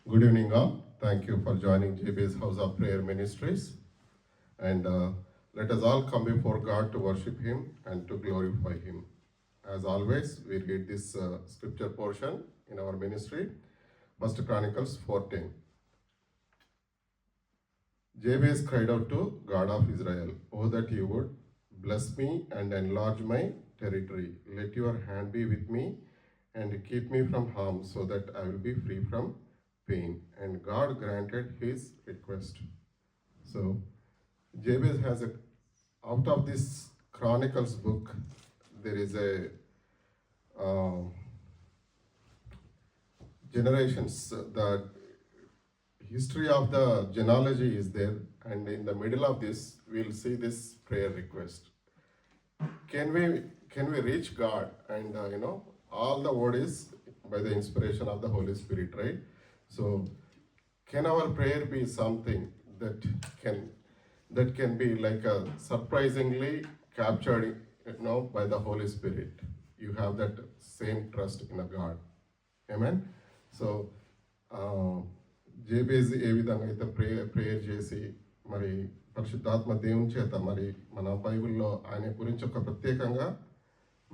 Good evening, all. Thank you for joining JB's House of Prayer Ministries. And let us all come before God to worship Him and to glorify Him. As always, we read this scripture portion in our ministry, 1 Chronicles 14. Jabez cried out to God of Israel, "Oh, that you would bless me and enlarge my territory. Let your hand be with me and keep me from harm so that I will be free from pain." And God granted his request. So Jabez has out of this Chronicles book, there is a generations, the history of the genealogy is there, and in the middle of this, we'll see this prayer request. Can we reach God? And all the word is by the inspiration of the Holy Spirit, right? So, can our prayer be something that can be like a surprisingly captured, by the Holy Spirit? You have that same trust in a God. Amen. So, Jabez ఏ విధంగా అయితే prayer చేసి మరి పరిశుద్ధాత్మ దేవుని చేత మరి మన బైబిల్లో ఆయన గురించి ఒక ప్రత్యేకంగా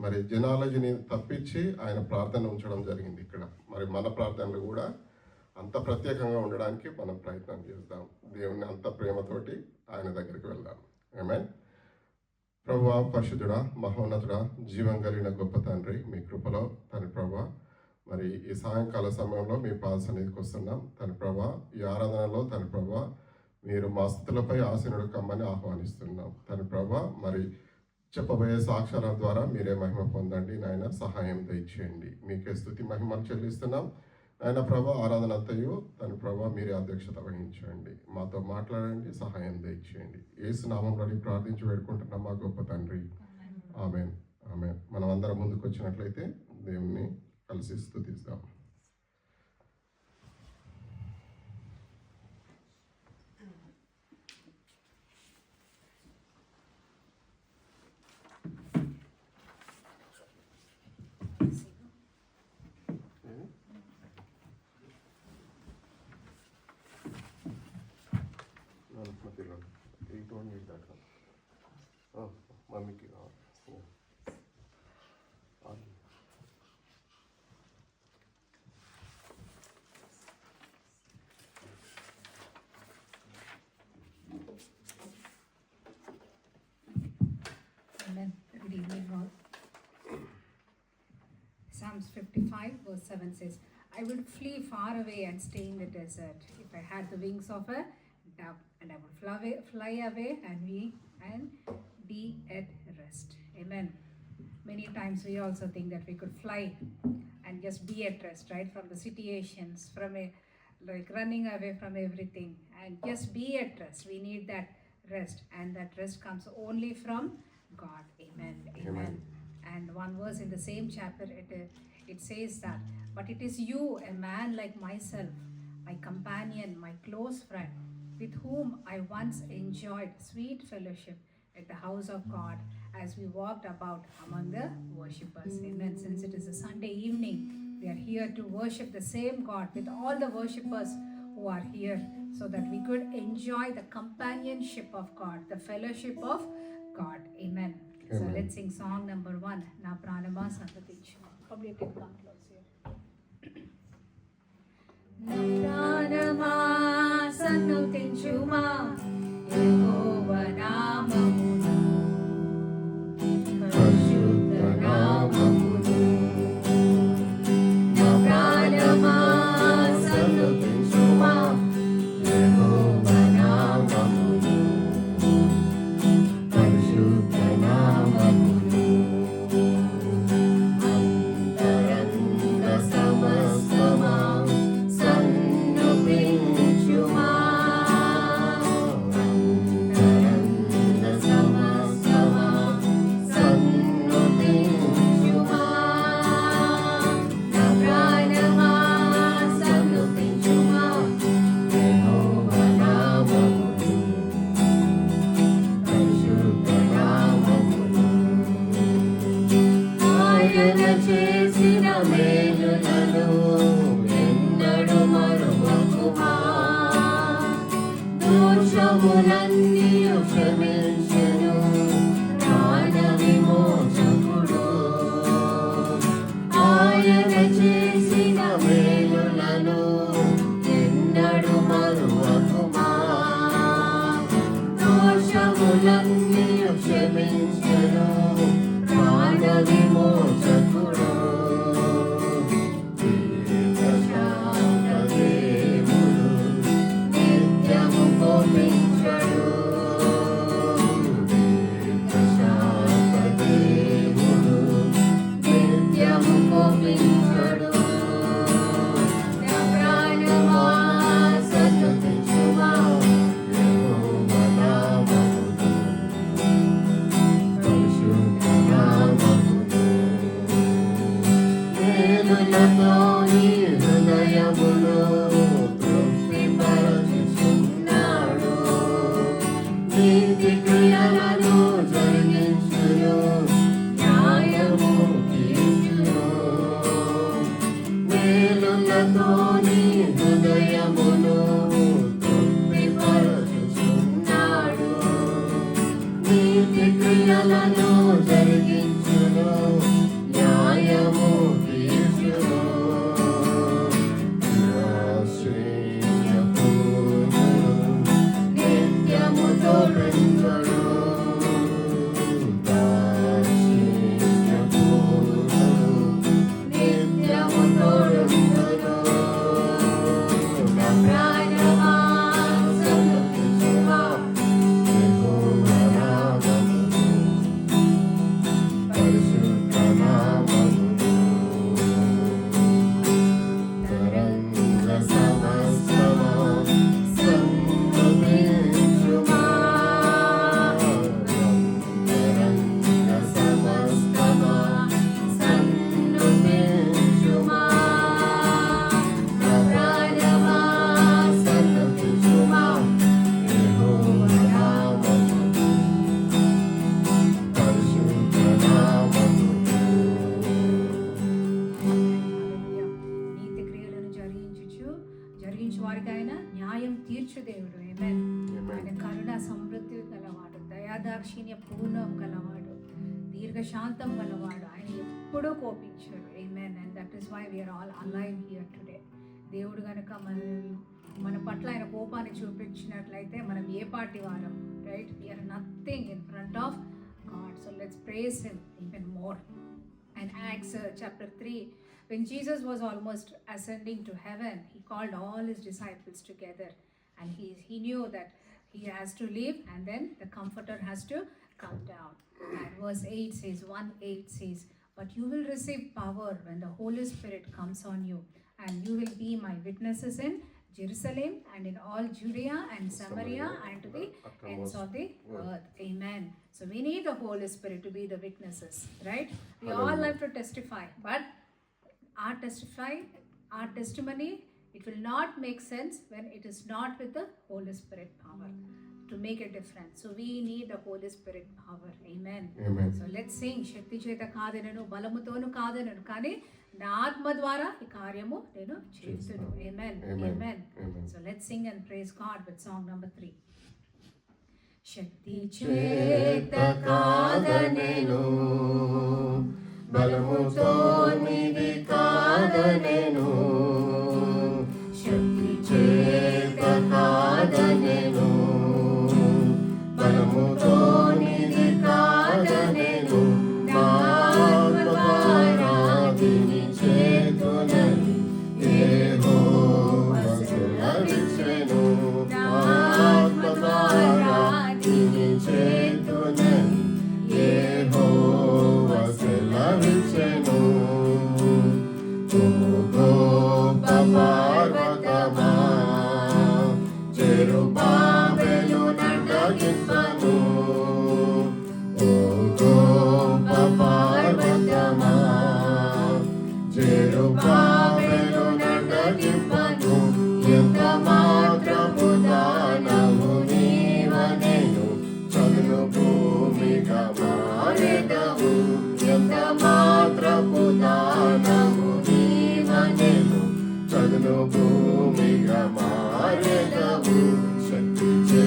మరి జనాలజీని తప్పించి ఆయన ప్రార్థన ఉంచడం జరిగింది ఇక్కడ. మరి మన ప్రార్థనలు కూడా అంత ప్రత్యేకంగా ఉండడానికి మనం ప్రయత్నం చేద్దాం. దేవుని అంత ప్రేమతోటి ఆయన దగ్గరికి వెళ్దాం. ఆమేన్. ప్రభువా, పరిశుద్ధుడా, మహోన్నతుడా, జీవం కలిగిన గొప్ప తండ్రి, మీ కృపలో తండ్రి ప్రభువా, మరి ఈ సాయంకాల సమయంలో మీ పాద సన్నిధికి వస్తున్నాం తండ్రి ప్రభువా. ఈ ఆరాధనలో తండ్రి ప్రభువా మీరు మా స్థుతులపై ఆసీనుడు కమ్మని ఆహ్వానిస్తున్నాం తండ్రి ప్రభువా. మరి చెప్పబోయే సాక్ష్యాల ద్వారా మీరే మహిమ పొందండి నాయన, సహాయం దయచేయండి. మీకే స్తుతి మహిమలు చెల్లిస్తున్నాం ఆయన ప్రభా. ఆరాధన అంతయు తండ్రి ప్రభా మీరే అధ్యక్షత వహించండి, మాతో మాట్లాడండి, సహాయం దయచేయండి. యేసు నామంలో ప్రార్థించి వేడుకుంటున్నాం మా గొప్ప తండ్రి. ఆమేన్. ఆమేన్. మనం అందరం ముందుకు వచ్చినట్లయితే దేవుణ్ణి కలిసి స్తుతిస్తాం. మమ్మీకి Amen. Good evening, all. Psalms 55, verse 7 says, "I would flee far away and stay in the desert if I had the wings of a dove, and I would fly away and be at rest." Amen. Many times we also think that we could fly and just be at rest, right? From the situations, like running away from everything, and just be at rest. We need that rest, and that rest comes only from God. Amen. Amen. And one verse in the same chapter, it says that, "But it is you, a man like myself, my companion, my close friend, with whom I once enjoyed sweet fellowship at the house of God as we walked about among the worshippers." Amen. Since it is a Sunday evening, we are here to worship the same God with all the worshippers who are here, so that we could enjoy the companionship of God, the fellowship of God. Amen. So Amen. let's sing song number 1, "Na Pranama Santatichu." Probably you can come close here. Na Pranama Santatichuma, Yehova Namamunu, Parishuddha Namamunu. Na Pranama Santatichuma, Yehova Namamunu, Parishuddha Namamunu. Antarangamana దోషములన్నీయు క్షమించెను ప్రాణ విమోచకుడు. ఆయన చేసిన మేలులను ఎన్నడు మరువకుమా. దోషములన్నీయు క్షమించెను ప్రాణ విమోచకుడు. దీర్ఘశాంతదేవుడు నిత్యము కోపించడు. దీర్ఘశాంతదేవుడు నిత్యము కోపించడు. నా ప్రాణమా సన్నతించుమా యెహోవా నామమును. పరిశుద్ధ నామమును. మేలులతో నీ హృదయమును తృప్తిపరచుచున్నాడు. నీతి క్రియలను జరిగించును న్యాయము తీర్చును. మేలులతో నీ హృదయమును తృప్తిపరచుచున్నాడు. నీతి క్రియలను జరిగించును న్యాయము తీర్చును. ఆశ్రయపూర్ణుడు నిత్యము తోడించడు. దాక్షిణ్యపూర్ణుడు నిత్యము తోడించడు. నా ప్రాణమా సన్నతించుమా యెహోవా నామమును. పరిశుద్ధ నామమును. తరంగ సమస్తమా సన్నుతించుమా. తరంగ సమస్తమా సన్నుతించుమా. నా ప్రాణమా సన్నతించుమా యెహోవా నామమును. పరిశుద్ధ నామమును. హల్లెలూయా. నీతి క్రియలను జరిగించు వారికి ఆయన న్యాయం తీర్చు దేవుడు. ఆమేన్. ఆయన కరుణ సమృద్ధి గలవాడు, దయాదాక్షిణ్య పూర్ణం గలవాడు, దీర్ఘశాంతం గలవాడు. ఆయన ఎప్పుడూ కోపించాడు. ఆమేన్. And that is why we are all alive here today. దేవుడు గనుక మన పట్ల ఆయన కోపాన్ని చూపించినట్లయితే మనం ఏ పార్టీ వారం, right? We are nothing in front of God. So let's praise him even more. And Acts chapter 3, when Jesus was almost ascending to heaven, he called all his disciples together, and he knew that he has to leave, and then the Comforter has to come down. And verse 8 says, 1:8 says, "But you will receive power when the Holy Spirit comes on you, and you will be my witnesses in Jerusalem and in all Judea and Samaria and to the ends of the earth." Amen. So we need the Holy Spirit to be the witnesses, right? We all have to testify, but our testimony, it will not make sense when it is not with the Holy Spirit power to make a difference. So we need the Holy Spirit power. Amen. Amen. So let's sing. శక్తి చేత కాదనను బలముతోను కాదనను కానీ నా ఆత్మ ద్వారా ఈ కార్యము నేను చేస్తును. Amen. Amen. So let's sing and praise God with song number 3. శక్తి చేత కాదనెను బలముతో నిది కాదనెను. శక్తి చేత కాదనెను బలముతో నిది కాదనెను. నా ఆత్మ ద్వారా దీని చేతునని యెహోవా సెలవిచ్చెను. నా ఆత్మ ద్వారా దీని చేతునని యెహోవా సెలవిచ్చెను. ఓ గొప్ప పర్వతమా జెరుబాబెలు నడగింపను. ఓ గొప్ప పర్వతమా జెరుబాబెలు నడగింపను. ఎంత మాత్రము దానము నీవనెను చదును భూమిగా మారెదవు. ఎంత మాత్రము దానము నీవనెను చదును భూమిగా మారెదవు. శక్తి చే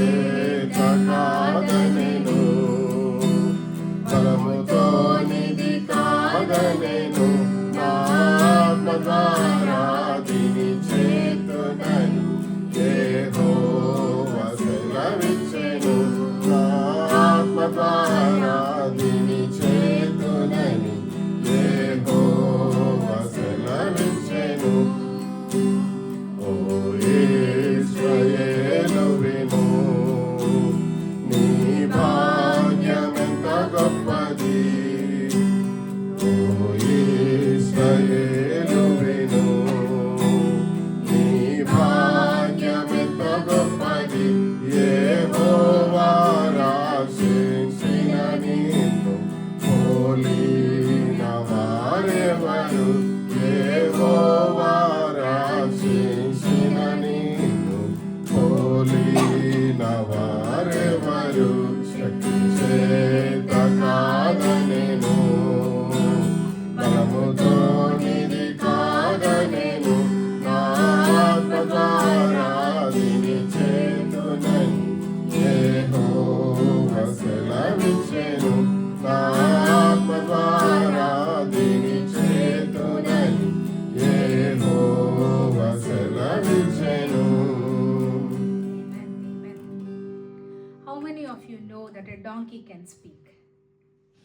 know that a donkey can speak?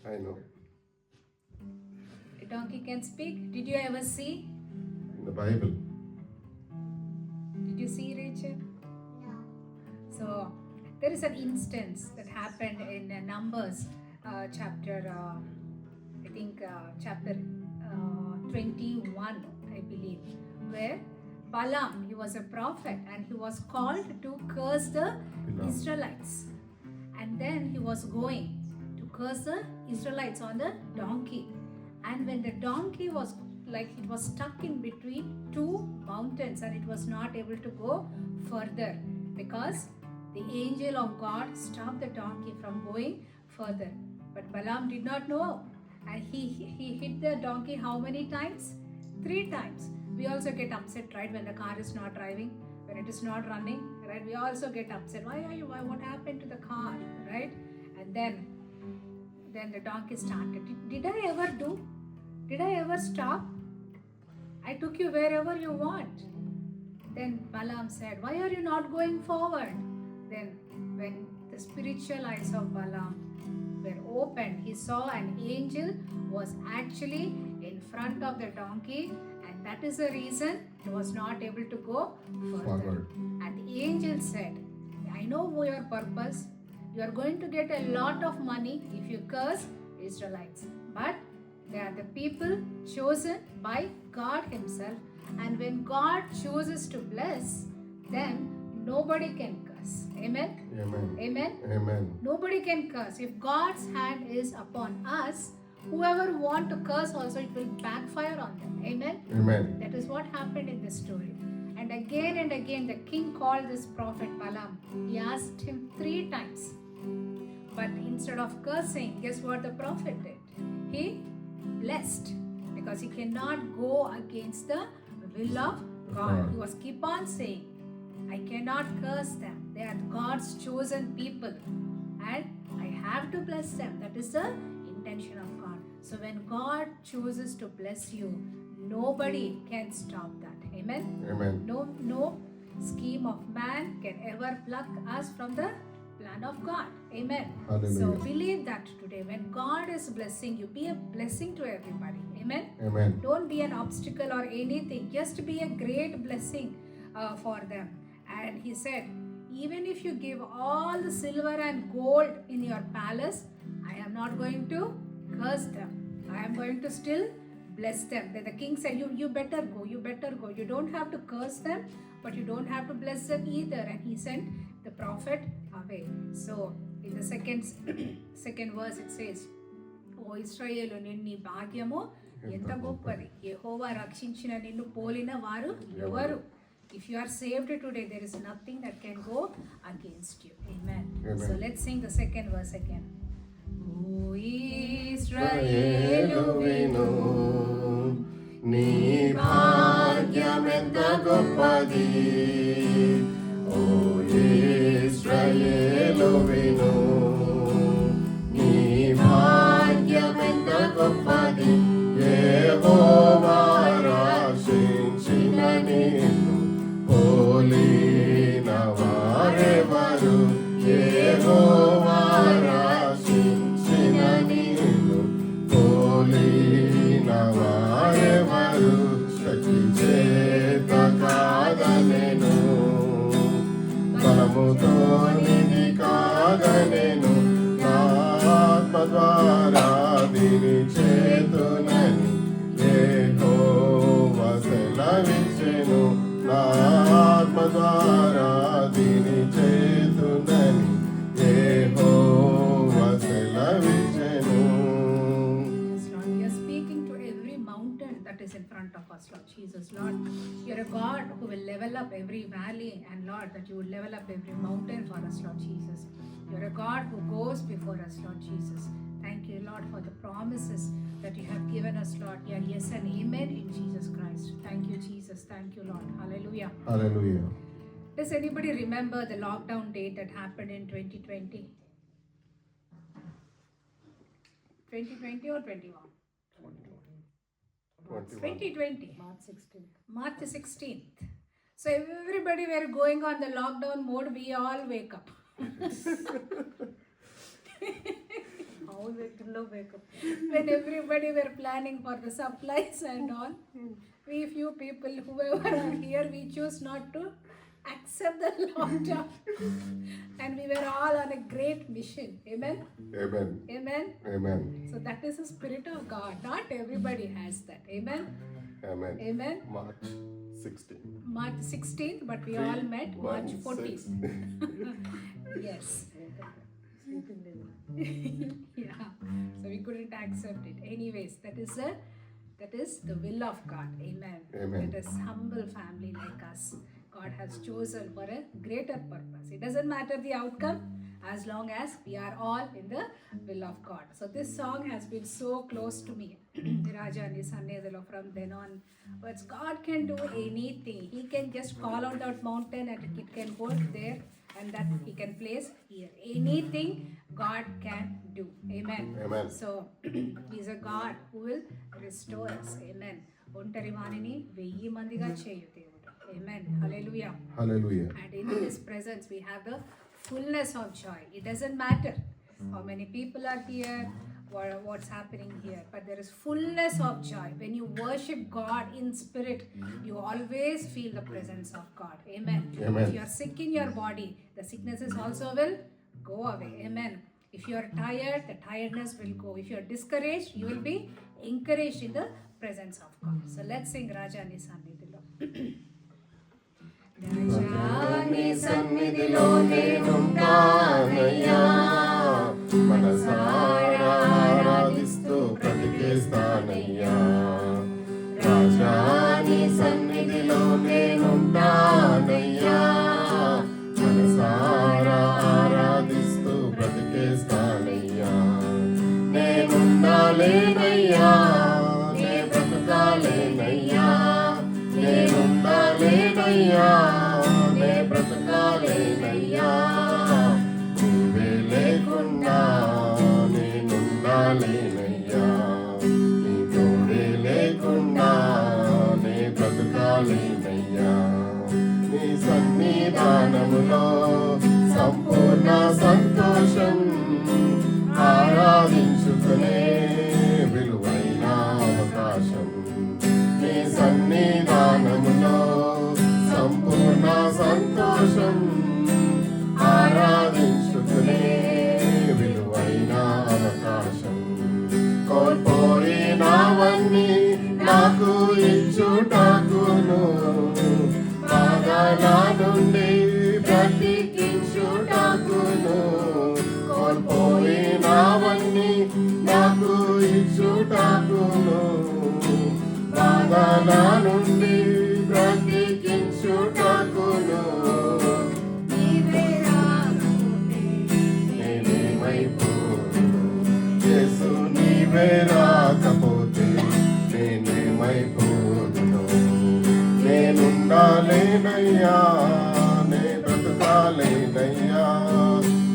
I know. A donkey can speak. Did you ever see? In the Bible. Did you see, Rachel? So there is an instance that happened in Numbers chapter, chapter 21, I believe, where Balaam, he was a prophet and he was called to curse the Israelites. And then he was going to curse the Israelites on the donkey. And when the donkey was it was stuck in between two mountains and it was not able to go further because the angel of God stopped the donkey from going further. But Balaam did not know. And he hit the donkey how many times? 3 times. We also get upset, right, when the car is not driving, when it is not running, right? We also get upset. Why? What happened to the car, right? And then the donkey started. Did I ever do? Did I ever stop? I took you wherever you want. Then Balaam said, why are you not going forward? Then when the spiritual eyes of Balaam were opened, he saw an angel was actually in front of the donkey, and that is the reason he was not able to go further. Forward. And the angel said, I know your purpose. You are going to get a lot of money if you curse Israelites. But they are the people chosen by God himself. And when God chooses to bless, then nobody can curse. Amen? Amen. Amen? Amen. Nobody can curse. If God's hand is upon us, whoever want to curse also, it will backfire on them. Amen? Amen. That is what happened in this story. And again, the king called this prophet Balaam. He asked him 3 times. But instead of cursing, guess what the prophet did? He blessed, because he cannot go against the will of God. He was keep on saying, I cannot curse them. They are God's chosen people. And I have to bless them. That is the intention of God. So when God chooses to bless you, nobody can stop that. Amen? Amen. No scheme of man can ever pluck us from the plan of God. Amen. Hallelujah. So believe that today. When God is blessing you, be a blessing to everybody. Amen. Amen. Don't be an obstacle or anything. Just be a great blessing for them. And he said, even if you give all the silver and gold in your palace, I am not going to curse them. I am going to still bless them. Then the king said, you better go. You better go. You don't have to curse them, but you don't have to bless them either. And he sent the prophet away. So in the second verse it says, O Israel, నిన్ను భాగ్యము ఎంత గొప్పది, యెహోవా రక్షించిన నిన్ను పోలిన వారు ఎవరు? If you are saved today, there is nothing that can go against you. Amen. Amen. So let's sing the second verse again. O Israel, విను నీ భాగ్యమెంత గొప్పది. ఓ ఇశ్రాయేలు విను నీ భాగ్యమెంత గొప్పది. యెహోవా రక్షించిన నిన్ను పోలిన వారెవరు? యెహోవా రక్షించిన నిన్ను పోలిన వారెవరు? శక్తి చేత కాదనెను, బలముతో నిధి కాదనెను, నా ఆత్మ ద్వారా దీని చేతునని యెహోవా సెలవిచ్చెను. నా ఆత్మ ద్వారా దీని చేతునని యెహోవా సెలవిచ్చెను. Yes, Lord, we are speaking to every mountain that is in front of us, Lord Jesus. Lord, you're a God who will level up every valley, and Lord, that you will level up every mountain for us, Lord Jesus. You're a God who goes before us, Lord Jesus. Thank you, Lord, for the promises that you have given us, Lord. Yeah, yes and amen in Jesus Christ. Thank you, Jesus. Thank you, Lord. Hallelujah. Hallelujah. Does anybody remember the lockdown date that happened in 2020? 2020 or 21? 2020. March 16th. So everybody were going on the lockdown mode. We all wake up. How low wake up? When everybody were planning for the supplies and all, we few people, whoever are here, we choose not to accept the lockdown. And we were all on a great mission. Amen? Amen. Amen? Amen. So that is the Spirit of God. Not everybody has that. Amen? Amen. Amen? March 16. March 16th, but we all met March 14th. Yes. Yeah. So we couldn't accept it. Anyways, that is the will of God. Amen. Amen. Let us humble family like us. God has chosen for a greater purpose. It doesn't matter the outcome as long as we are all in the will of God. So this song has been so close to me. Raja and Sannedalo from then on. But God can do anything. He can just call out that mountain and it can go there, and that He can place here. Anything God can do. Amen. Amen. So He is a God who will restore us. Amen. ఒంటరి వాణిని 1000 మందిగా చేయు దేవుడు. Amen. Hallelujah. Hallelujah. And in His presence we have the fullness of joy. It doesn't matter how many people are here, what's happening here, but there is fullness of joy. When you worship God in spirit, you always feel the presence of God. Amen. Amen. If you are sick in your body, the sicknesses also will go away. Amen. If you are tired, the tiredness will go. If you are discouraged, you will be encouraged in the presence of God. So let's sing Raja ni Sannidhilo. రాజా నీ సన్నిధిలో నేనుంటానయ్యా, మనసారా ఆరాధిస్తూ బ్రతికేస్తానయ్యా. రాజా నీ సన్నిధిలో నేనుంటానయ్యా, మనసారా ఆరాధిస్తూ బ్రతికేస్తానయ్యా. నేనుండాలేనయ్యా, నే బ్రతకాలేనయ్యా, నేనుండాలేనయ్యా, నే బ్రతకాలేనయ్యా. నీవే లేకుండా నేనుండాలేనయ్యా, నీ తోడే లేకుండా నే బ్రతకాలేనయ్యా. నీ సన్నిధానములో సంపూర్ణ సంతోషం, ఆరాధించుకునే విలువైన అవకాశం. నీ సన్నిధానములో సంపూర్ణ సంతోషం, ఆరాధించుకునే విలువైన అవకాశం. కోల్పోయినవన్నీ నాకు ఇచ్చుటకును, బాధల నుండి బ్రతికించుటకును. కోల్పోయినవన్నీ నాకు ఇచ్చుటకును, బాధల నుండి బ్రతికించుటకును. నీవే రాకపోతే నేనేమైపోదును, యేసు నీవే రాకపోతే నేనేమైపోదును. నేనుండాలేనయ్యా, నే బ్రతకాలేనయ్యా,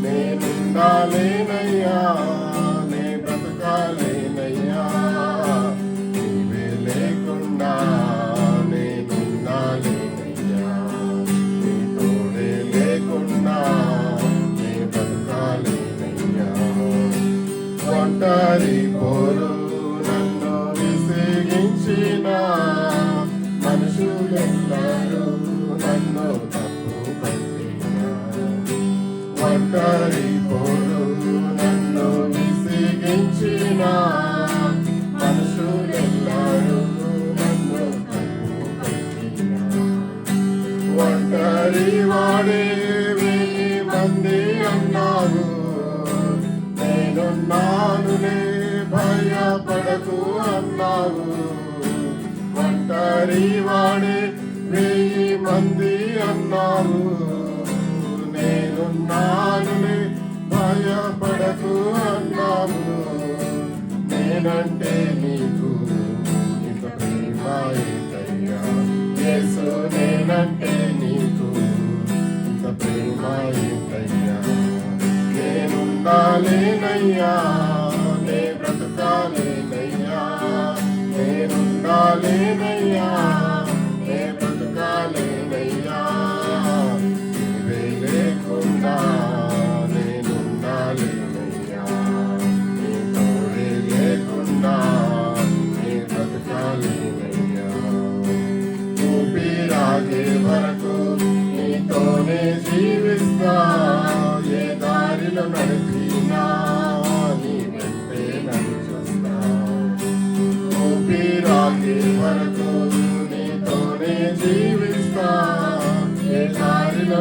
నేనుండాలేనయ్యా, నే బ్రతకాలేనయ్యా. నీవే లేకుండా నేనుండాలేనయ్యా, నీ తోడే లేకుండా నే బ్రతకాలేనయ్యా. ఒంటరి పోరు నన్ను విసిగించిన మనుషులెల్లరూ నన్ను తప్పు పట్టినా. ఒంటరి పోరు నన్ను విసిగించిన మనుషులెల్లరూ నన్ను తప్పు పట్టినా. ఒంటరి వాడే 1000 మంది అన్నారు, నేనున్నానులే భయపడకు అన్నావు. ఒంటరి వాడే 1000 మంది అన్నావు, నేనున్నానులే భయపడకు అన్నావు. నేనంటే నీకు ఇంత ప్రేమ ఏంటయ్యా, యేసు నేనంటే నీకు ఇంత ప్రేమ ఏంటయ్యా. నేనుండాలేనయ్యా, నే బ్రతకాలేనయ్యా, నేనుండాలేనయ్యా, నే బ్రతకాలేనయ్యా. నీవే లేకుండా నేనుండాలేనయ్యా,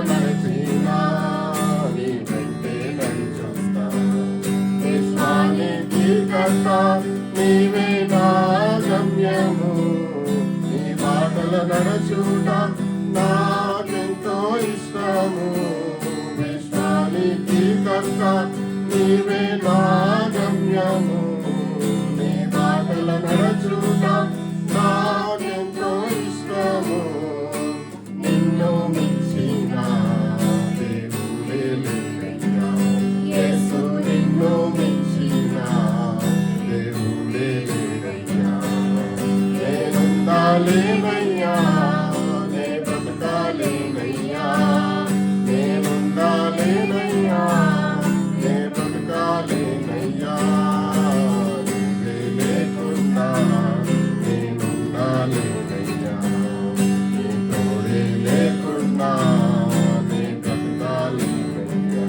నడిచినా నీ వెంటే నడిచొస్తా. విశ్వానికి కర్త నీవే నా గమ్యము. నీ బాటల నడచుట నాకెంతో ఇష్టము. విశ్వానికి కర్త నీవే నా గమ్యము. నీ బాటల నడచుట నాకెంతో ఇష్టము. నిన్ను మించిన దేవుడే లేడయ్యా. యేసు నిన్ను మించిన దేవుడే లేడయ్యా. నేనుండాలేనయ్యా, నే బ్రతకాలేనయ్యా. నేనుండాలేనయ్యా, నే బ్రతకాలేనయ్యా. నీవే లేకుండా నేనుండాలేనయ్యా. నీ తోడే లేకుండా నే బ్రతకాలేనయ్యా.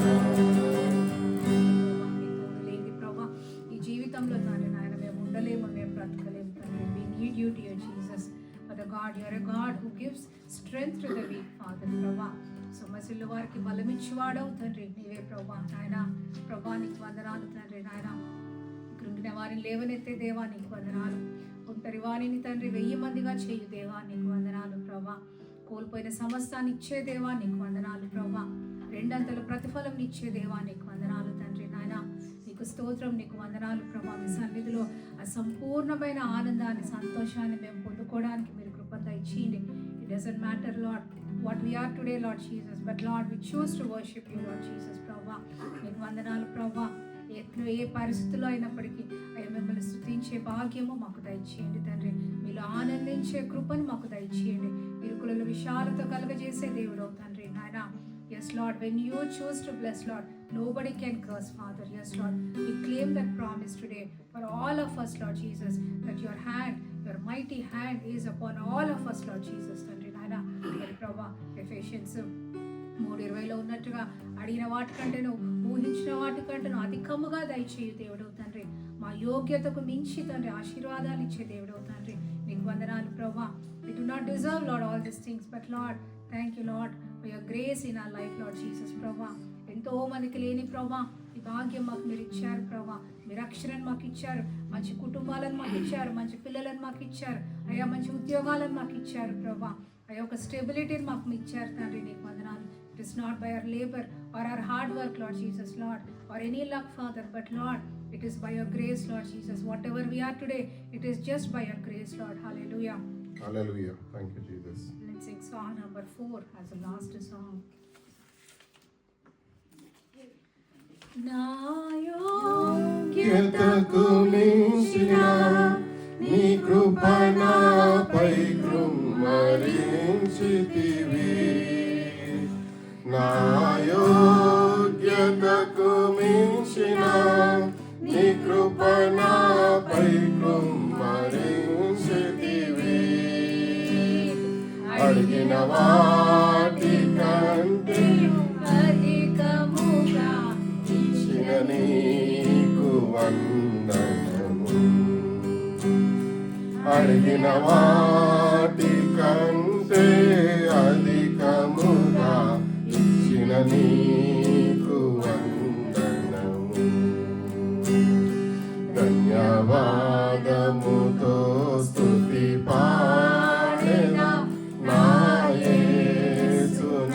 లేని ప్రభా ఈ జీవితంలో తండ్రి నాయన మేము ఉండలేము, మేము బ్రతకలేము తండ్రి. We need you, dear Jesus. Father God, you are a God who gives strength to the weak, Father ప్రభా. సమస్యల వారికి బలమిచ్చేవాడవు తండ్రి నీవే ప్రభా. నాయన ప్రభా నీకు వందనాలు తండ్రి. నాయన కృంగిన వారిని లేవనెత్తే దేవా నీకు వందనాలు. ఒంటరి వారిని తండ్రి 1000 మందిగా చేయు దేవా నీకు వందనాలు ప్రభా. కోల్పోయిన సమస్తాన్ని ఇచ్చే దేవా నీకు వందనాలు ప్రభా. రెండంతల ప్రతిఫలం ఇచ్చే దేవా నీకు వందనాలు తండ్రి. నాయన నీకు స్తోత్రం, నీకు వందనాలు ప్రభా. మీ సన్నిధిలో ఆ సంపూర్ణమైన ఆనందాన్ని, సంతోషాన్ని మేము పొందుకోవడానికి మీరు కృప దయచేయండి. It doesn't matter lord what we are today, Lord Jesus, but Lord, we choose to worship you, Lord Jesus ప్రభా. నీకు వందనాలు ప్రభా. ఏ పరిస్థితుల్లో అయినప్పటికీ అయ్యా మిమ్మల్ని స్తుతించే భాగ్యము మాకు దయచేయండి తండ్రి. మీలో ఆనందించే కృపను మాకు దయచేయండి. ఇరుకులలో విశాలత కలుగజేసే దేవుడు తండ్రి నాయన. Yes, Lord, when you choose to bless, Lord, nobody can curse, Father. Yes, Lord, we claim that promise today for all of us, Lord Jesus, that your hand, your mighty hand is upon all of us, Lord Jesus, తండ్రి నాయన. ప్రభా Ephesians 3:20లో ఉన్నట్టుగా అడిగిన వాటికంటేను ఊహించిన వాటికంటేను అధికముగా దయచేయు దేవుడు తండ్రి. మా యోగ్యతకు మించి తండ్రి ఆశీర్వాదాలు ఇచ్చే దేవుడు తండ్రి. నీకు వందనాలు ప్రభా. We do not deserve, Lord, all these things, but Lord, thank you, Lord, for your grace in our life, Lord Jesus ప్రభా. ఎంతో మందికి లేని ప్రభా ఈ భాగ్యం మాకు మీరు ఇచ్చారు ప్రభా. మీరు రక్షణను మాకు ఇచ్చారు, మంచి కుటుంబాలను మాకు ఇచ్చారు, మంచి పిల్లలను మాకు ఇచ్చారు అయ్యా, మంచి ఉద్యోగాలను మాకు ఇచ్చారు ప్రభా. అయ్యా ఒక స్టెబిలిటీని మాకు ఇచ్చారు తండ్రి. నీకు వందనాలు. It is not by our labor or our hard work, Lord Jesus, Lord, or any luck, Father, but Lord, it is by your grace, Lord Jesus. Whatever we are today, it is just by your grace, Lord. Hallelujah. Hallelujah. Thank you, Jesus. Let's sing song number 4 as the last song. నా యోగ్యతకు మించిన నీ కృప నాపై కృమ్మరించితివి. నా యోగ్యతకు మించిన నీ కృప నాపై కృమ్మరించితివి. అడిగిన వాటి కంటే అధికముగా ఇచ్చిన నీకు వందనము. అడిగిన వాటి కంటే అధికముగా ఇచ్చిన నీకు వందనము. ధన్యవాదముతో స్తుతి పాడెదా నా యేసునాదా.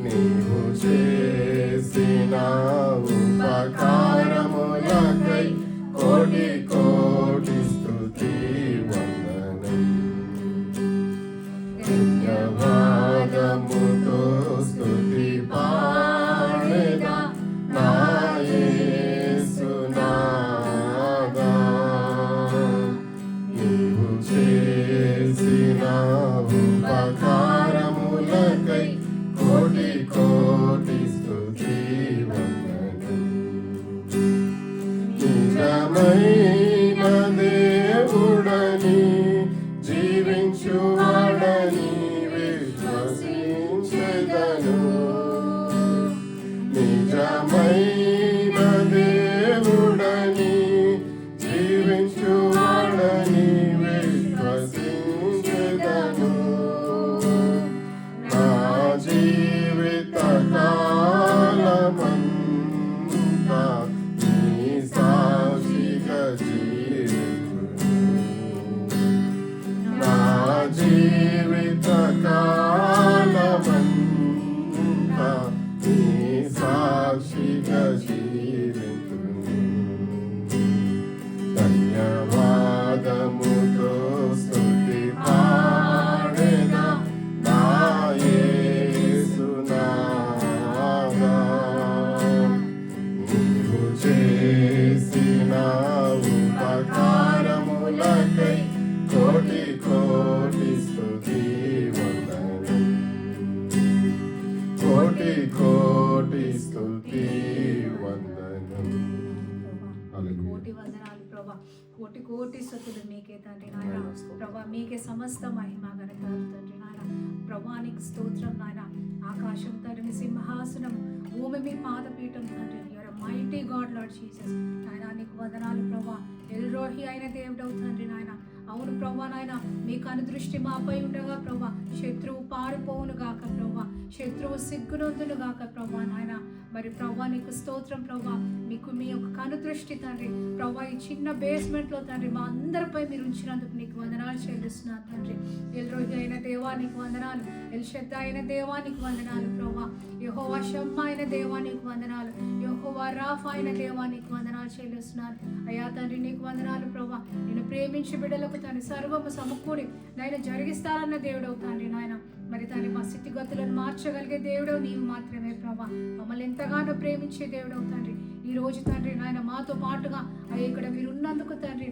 నీవు చేసిన ఉపకారములకై కోటి కోటి స్తుతి వందనం. ధన్యవాదముతో స్తుతి పాడెదా నా యేసునాదా. నీవు చేసిన ఉపకారములకై కోటి కోటి స్తుతి వందనం. నిజమైన దేవుడని జీవించువాడని విశ్వసించెదను. నిజమైన దేవుడని జీవించువాడని విశ్వసించెదను. ప్రభా. కోటి కోటి స్తుతులు మీకే తండ్రి నాయన. ప్రభా మీకే సమస్త మహిమ ఘనతలు తండ్రి నాయన. ప్రభానికి స్తోత్రం నాయన. ఆకాశం తండ్రి మీ సింహాసనం, భూమి మీ పాదపీఠం తండ్రి. Your mighty God lord Jesus నాయన. నీకు వందనాలు ప్రభా. ఎల్రోహి అయిన దేవుడవు తండ్రి నాయన. అవును ప్రభా నాయన, మీ కనుదృష్టి మాపై ఉండగా ప్రభా, శత్రువు పారిపోవును గాక ప్రభా, శత్రువు సిగ్గునొందును గాక ప్రభా నాయన. మరి ప్రభా నీకు స్తోత్రం ప్రభా. మీకు మీ యొక్క కనుదృష్టి తండ్రి ప్రభా ఈ చిన్న బేస్మెంట్లో తండ్రి మా అందరిపై మీరు ఉంచినందుకు నీకు వందనాలు చెల్లిస్తున్నాను తండ్రి. ఎల్రోహి అయిన దేవా నీకు వందనాలు, ఎల్షద్ద అయిన దేవా నీకు వందనాలు ప్రభా. యెహోవా షమ్మా అయిన దేవా నీకు వందనాలు, యెహోవా రాఫా అయిన దేవా నీకు వందనాలు చెల్లిస్తున్నాను అయ్యా తండ్రి. నీకు వందనాలు ప్రభా. నేను ప్రేమించి బిడ్డలకు తండ్రి సర్వము సమకూడి నాయన జరిగిస్తానన్న దేవుడవు తండ్రి నాయన. మరి తండ్రి మా స్థితిగతులను మార్చగలిగే దేవుడవు నీవు మాత్రమే ప్రభా. మమ్మల్ని ఎంతగానో ప్రేమించే దేవుడవు తండ్రి. ఈ రోజు తండ్రి నాయన మాతో పాటుగా అయ్యా ఇక్కడ మీరు ఉన్నందుకు తండ్రి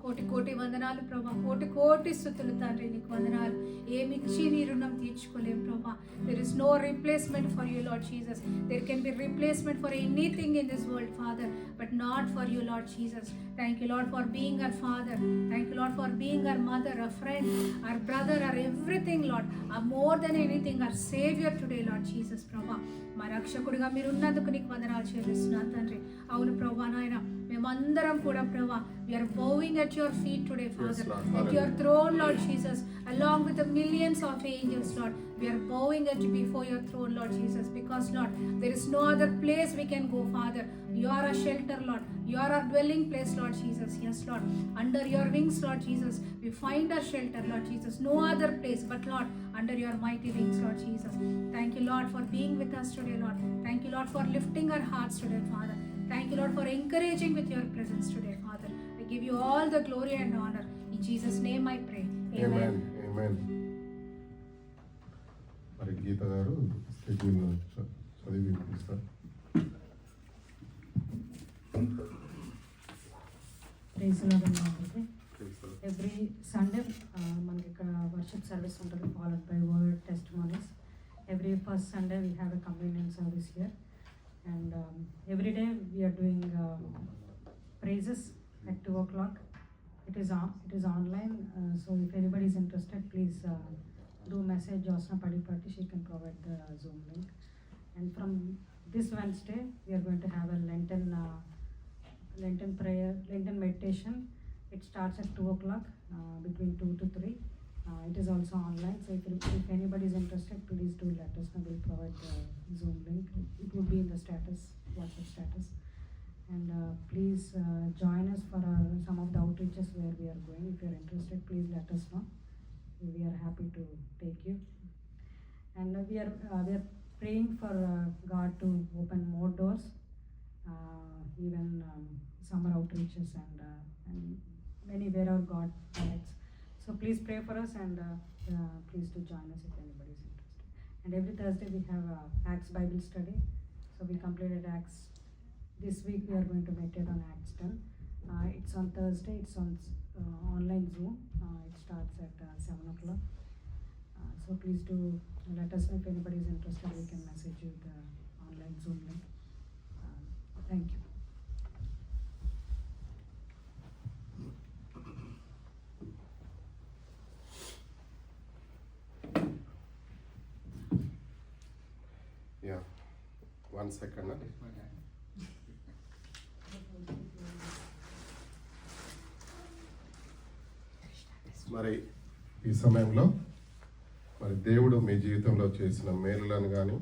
కోటి కోటి వందనాలు ప్రభా. కోటి కోటి స్తుతులు తండ్రి. నీకు వందనాలు. ఏమిచ్చి నీ రుణం తీర్చుకోలేం ప్రభా. There is no replacement for you Lord Jesus. There can be replacement for anything in this world father, but not for you Lord Jesus. Thank you Lord for being our father. Thank you Lord for being our mother, our friend, our brother, our everything Lord, our more than anything, our saviour today Lord Jesus ప్రభా. మా రక్షకుడిగా మీరు ఉన్నందుకు నీకు వందనాలు చెల్లిస్తున్నాను తండ్రి. అవును ప్రభా నాయన, మేమందరం కూడా ప్రభా, we are bowing at your feet today Father, at your throne Lord Jesus, along with the millions of angels Lord. We are bowing at before your throne Lord Jesus, because Lord there is no other place we can go Father. You are a shelter Lord, you are our dwelling place Lord Jesus. Yes Lord, under your wings Lord Jesus we find our shelter Lord Jesus. No other place but Lord under your mighty wings Lord Jesus. Thank you Lord for being with us today Lord. Thank you Lord for lifting our hearts today Father. Thank you Lord for encouraging with your presence today Father. I give you all the glory and honor. In Jesus name I pray. Amen. Amen. మరి గీత గారు schedule చదివి వినిపిస్తారు. Praise lord అందరికీ. Every Sunday మనకి ఇక్కడ worship service ఉంటుంది, followed by word testimonies. Every first Sunday we have a communion service here, and every day we are doing praises at 2 o'clock. It is online, so if anybody is interested, please do message Josna Padipatti. She can provide the Zoom link. And from this Wednesday we are going to have a Lenten prayer, Lenten meditation. It starts at 2 o'clock, between 2 to 3. It is also online, so if anybody is interested, please do let us know. We'll provide the Zoom link. It will be in the status, WhatsApp status. And please join us for some of the outreaches where we are going. If you are interested, please let us know. We are happy to take you. And we are praying for God to open more doors, even summer outreaches and anywhere our God directs. So please pray for us, and please do join us if anybody is interested. And every Thursday we have Acts Bible study. So we completed Acts. This week we are going to meditate on Acts 10. It's on Thursday. It's on online Zoom. It starts at 7 o'clock. So please do let us know if anybody is interested. We can message you the online Zoom link. Thank you. Yeah, 1 second. మరి ఈ సమయంలో మరి దేవుడు మీ జీవితంలో చేసిన మేలులను కానీ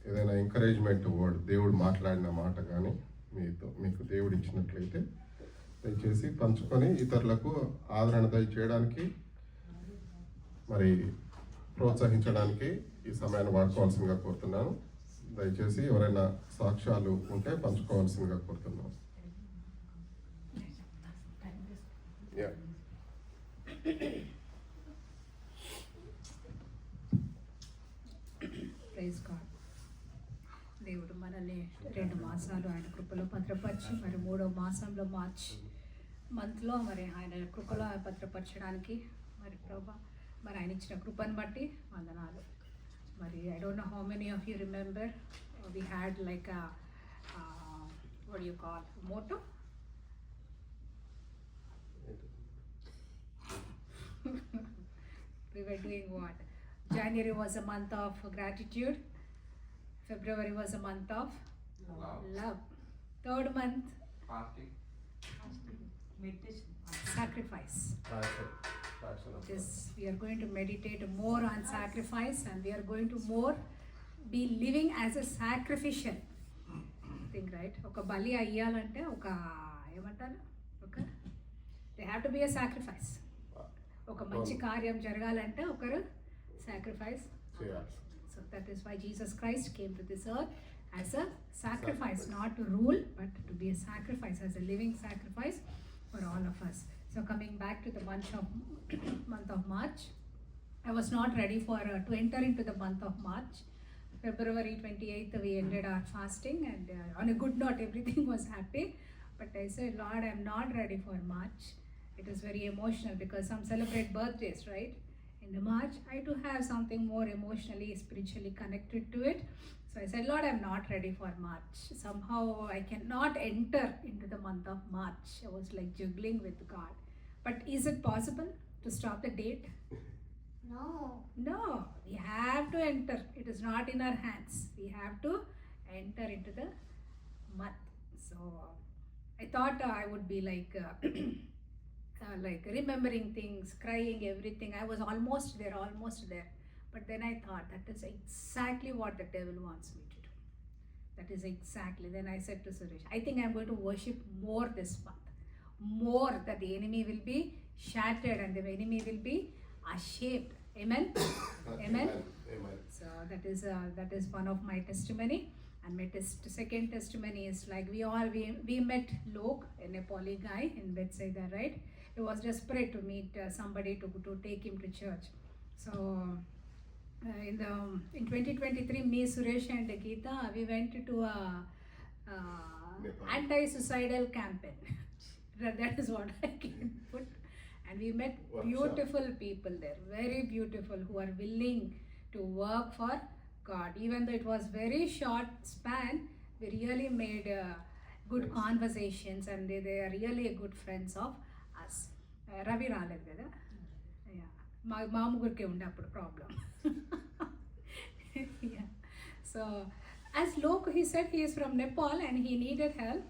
ఏదైనా encouragement word, దేవుడు మాట్లాడిన మాట కానీ మీకు దేవుడు ఇచ్చినట్లయితే దయచేసి పంచుకొని ఇతరులకు ఆదరణ దయచేయడానికి మరి ప్రోత్సహించడానికి ఈ సమయాన్ని వాడుకోవాల్సిందిగా కోరుతున్నాను. దయచేసి ఎవరైనా సాక్ష్యాలు ఉంటే పంచుకోవాల్సిందిగా కోరుతున్నాను. Praise God. దేవుడు మనల్ని 2 మాసాలు ఆయన కృపలో భద్రపరిచి మరి 3వ మాసంలో మార్చ్ మంత్లో మరి ఆయన కృపలో భద్రపరచడానికి మరి ప్రభా మరి ఆయన ఇచ్చిన కృపను బట్టి వందనాలు. మరి I don't know how many of you remember we had like a what do you call motto? We were doing what? January was a month of gratitude. February was a month of love. Third month, Fasting. Meditation. sacrifice. Passion of This we are going to meditate more on sacrifice, and we are going to more be living as a sacrificial thing, right? ఒక బలి అయ్యాలంటే ఒక ఏమంటారు ఒక they have to be a sacrifice. ఒక మంచి కార్యం జరగాలంటే ఒకరు సాక్రిఫైస్. చేయాలి. So that is why Jesus Christ came to this earth as a sacrifice, not to rule, but to be a sacrifice, as a living sacrifice for all of us. So coming back to the month of March, I was not ready for to enter into the month of March. February 28th, we ended our fasting, and on a good note, everything was happy. But I said, Lord, I'm not ready for March. It was very emotional because some celebrate birthdays, right? In the March, I do have something more emotionally, spiritually connected to it. So I said, Lord, I'm not ready for March. Somehow I cannot enter into the month of March. I was like juggling with God. But is it possible to stop the date? No. No, we have to enter. It is not in our hands. We have to enter into the month. So I thought I would be like remembering things, crying, everything. I was almost there. But then I thought that is exactly what the devil wants me to do. That is exactly. Then I said to Suresh, I think I'm going to worship more this month. More, that the enemy will be shattered and the enemy will be ashamed. Amen. Amen. Amen. So that is one of my testimony. And my second testimony is like we met Lok, a Nepali guy in Bethsaida, right? He was desperate to meet somebody to take him to church. So in 2023, me, Suresh and Geeta, we went to a Nepal. anti-suicidal campaign. That is what I can put. And we met Workshop. beautiful people there, very beautiful, who are willing to work for God. Even though it was very short span, we really made good Yes. conversations, and they are really good friends of us. Ravi రాలేదు కదా, మా ముగ్గురికి ఉండే అప్పుడు problem. So as Lok, he said he is from Nepal and he needed help.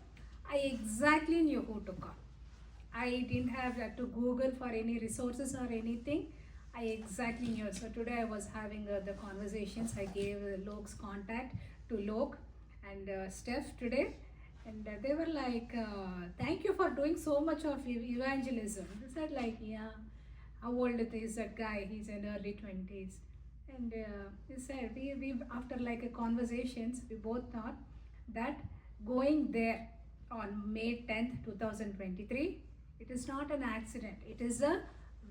I exactly knew who to call. I didn't have to Google for any resources or anything. I exactly knew. So today I was having the conversations. I gave Lok's contact to Lok and Steph today. And they were like, thank you for doing so much of evangelism. They said like, yeah, how old is that guy? He's in early 20s. And he said, we after like a conversations, we both thought that going there on May 10th, 2023, it is not an accident. It is the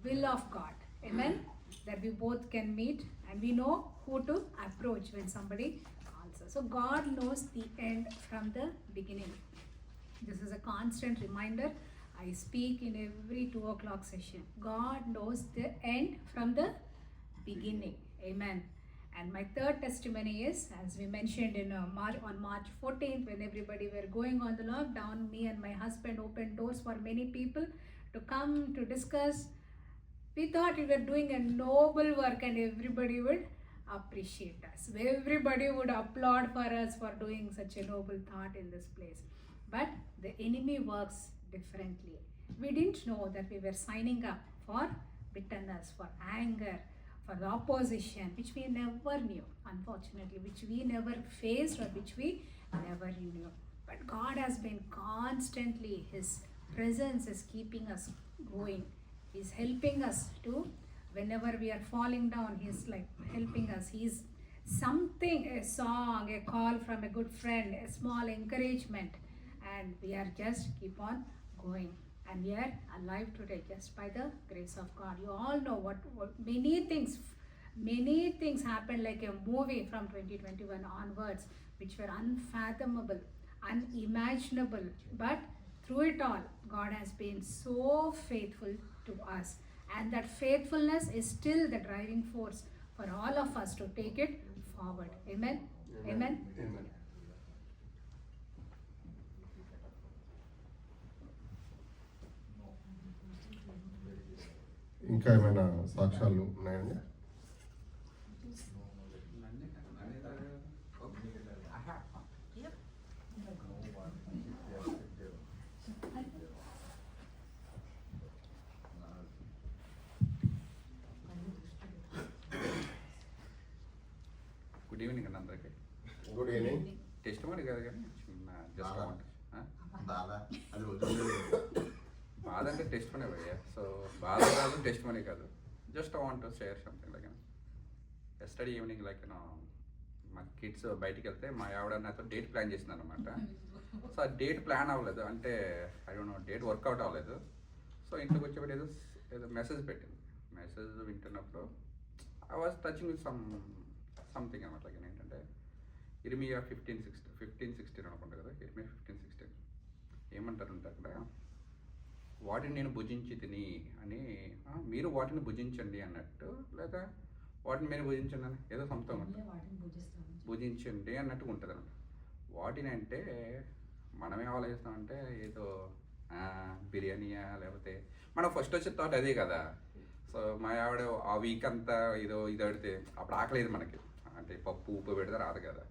will of God. Amen. That we both can meet and we know who to approach when somebody calls us. So God knows the end from the beginning. This is a constant reminder. I speak in every 2:00 session. God knows the end from the beginning. Amen. And my third testimony is, as we mentioned in on March 14th, when everybody were going on the lockdown, me and my husband opened doors for many people to come to discuss. We thought we were doing a noble work and everybody would appreciate us. Everybody would applaud for us for doing such a noble thought in this place. But the enemy works differently. We didn't know that we were signing up for bitterness, for anger, for the opposition, which we never knew, unfortunately, which we never faced or which we never knew. But God has been constantly, His presence is keeping us going. He's helping us to, whenever we are falling down, He's like helping us. He's something, a song, a call from a good friend, a small encouragement, and we are just keep on going. And we are alive today just by the grace of God. You all know what many things happened like a movie from 2021 onwards, which were unfathomable, unimaginable. But through it all, God has been so faithful to us. And that faithfulness is still the driving force for all of us to take it forward. Amen. Amen. Amen. ఇంకా ఏమైనా సాక్ష్యాలు ఉన్నాయండి? Good evening అండి అందరికీ. Good evening. Test money కాదు కానీ చిన్న just బాధ అంటే టెస్ట్ మనీ భయ్యా. సో బాధ కాదు, టెస్ట్ మనీ కాదు, just want to share something like yesterday evening like మా కిడ్స్ బయటికి వెళ్తే మా ఆవిడ నాతో డేట్ ప్లాన్ చేసింది అనమాట. సో ఆ డేట్ ప్లాన్ అవ్వలేదు, అంటే I don't know date work out అవ్వలేదు. సో ఇంట్లోకి వచ్చేప్పుడు ఏదో మెసేజ్ పెట్టింది. మెసేజ్ వింటున్నప్పుడు I was touching with something అనమాట. లైక్ ఏంటంటే ఇర్మియా 15:16 అనుకుంటా కదా, ఇర్మియా 15:16 ఏమంటారంటే అక్కడ వాటిని నేను భుజించి తిని అని, మీరు వాటిని భుజించండి అన్నట్టు, లేదా వాటిని మీరు భుజించండి అని ఏదో సంతం భుజించండి అన్నట్టుగా ఉంటుంది అనమాట. వాటిని అంటే మనమే ఆలోచిస్తామంటే ఏదో బిర్యానీయా, లేకపోతే మనం ఫస్ట్ వచ్చే థాట్ అదే కదా. సో మా ఆవిడ ఆ వీక్ అంతా ఇది పెడితే అప్పుడు ఆకలేదు మనకి, అంటే పప్పు ఉప్పు పెడితే రాదు కదా.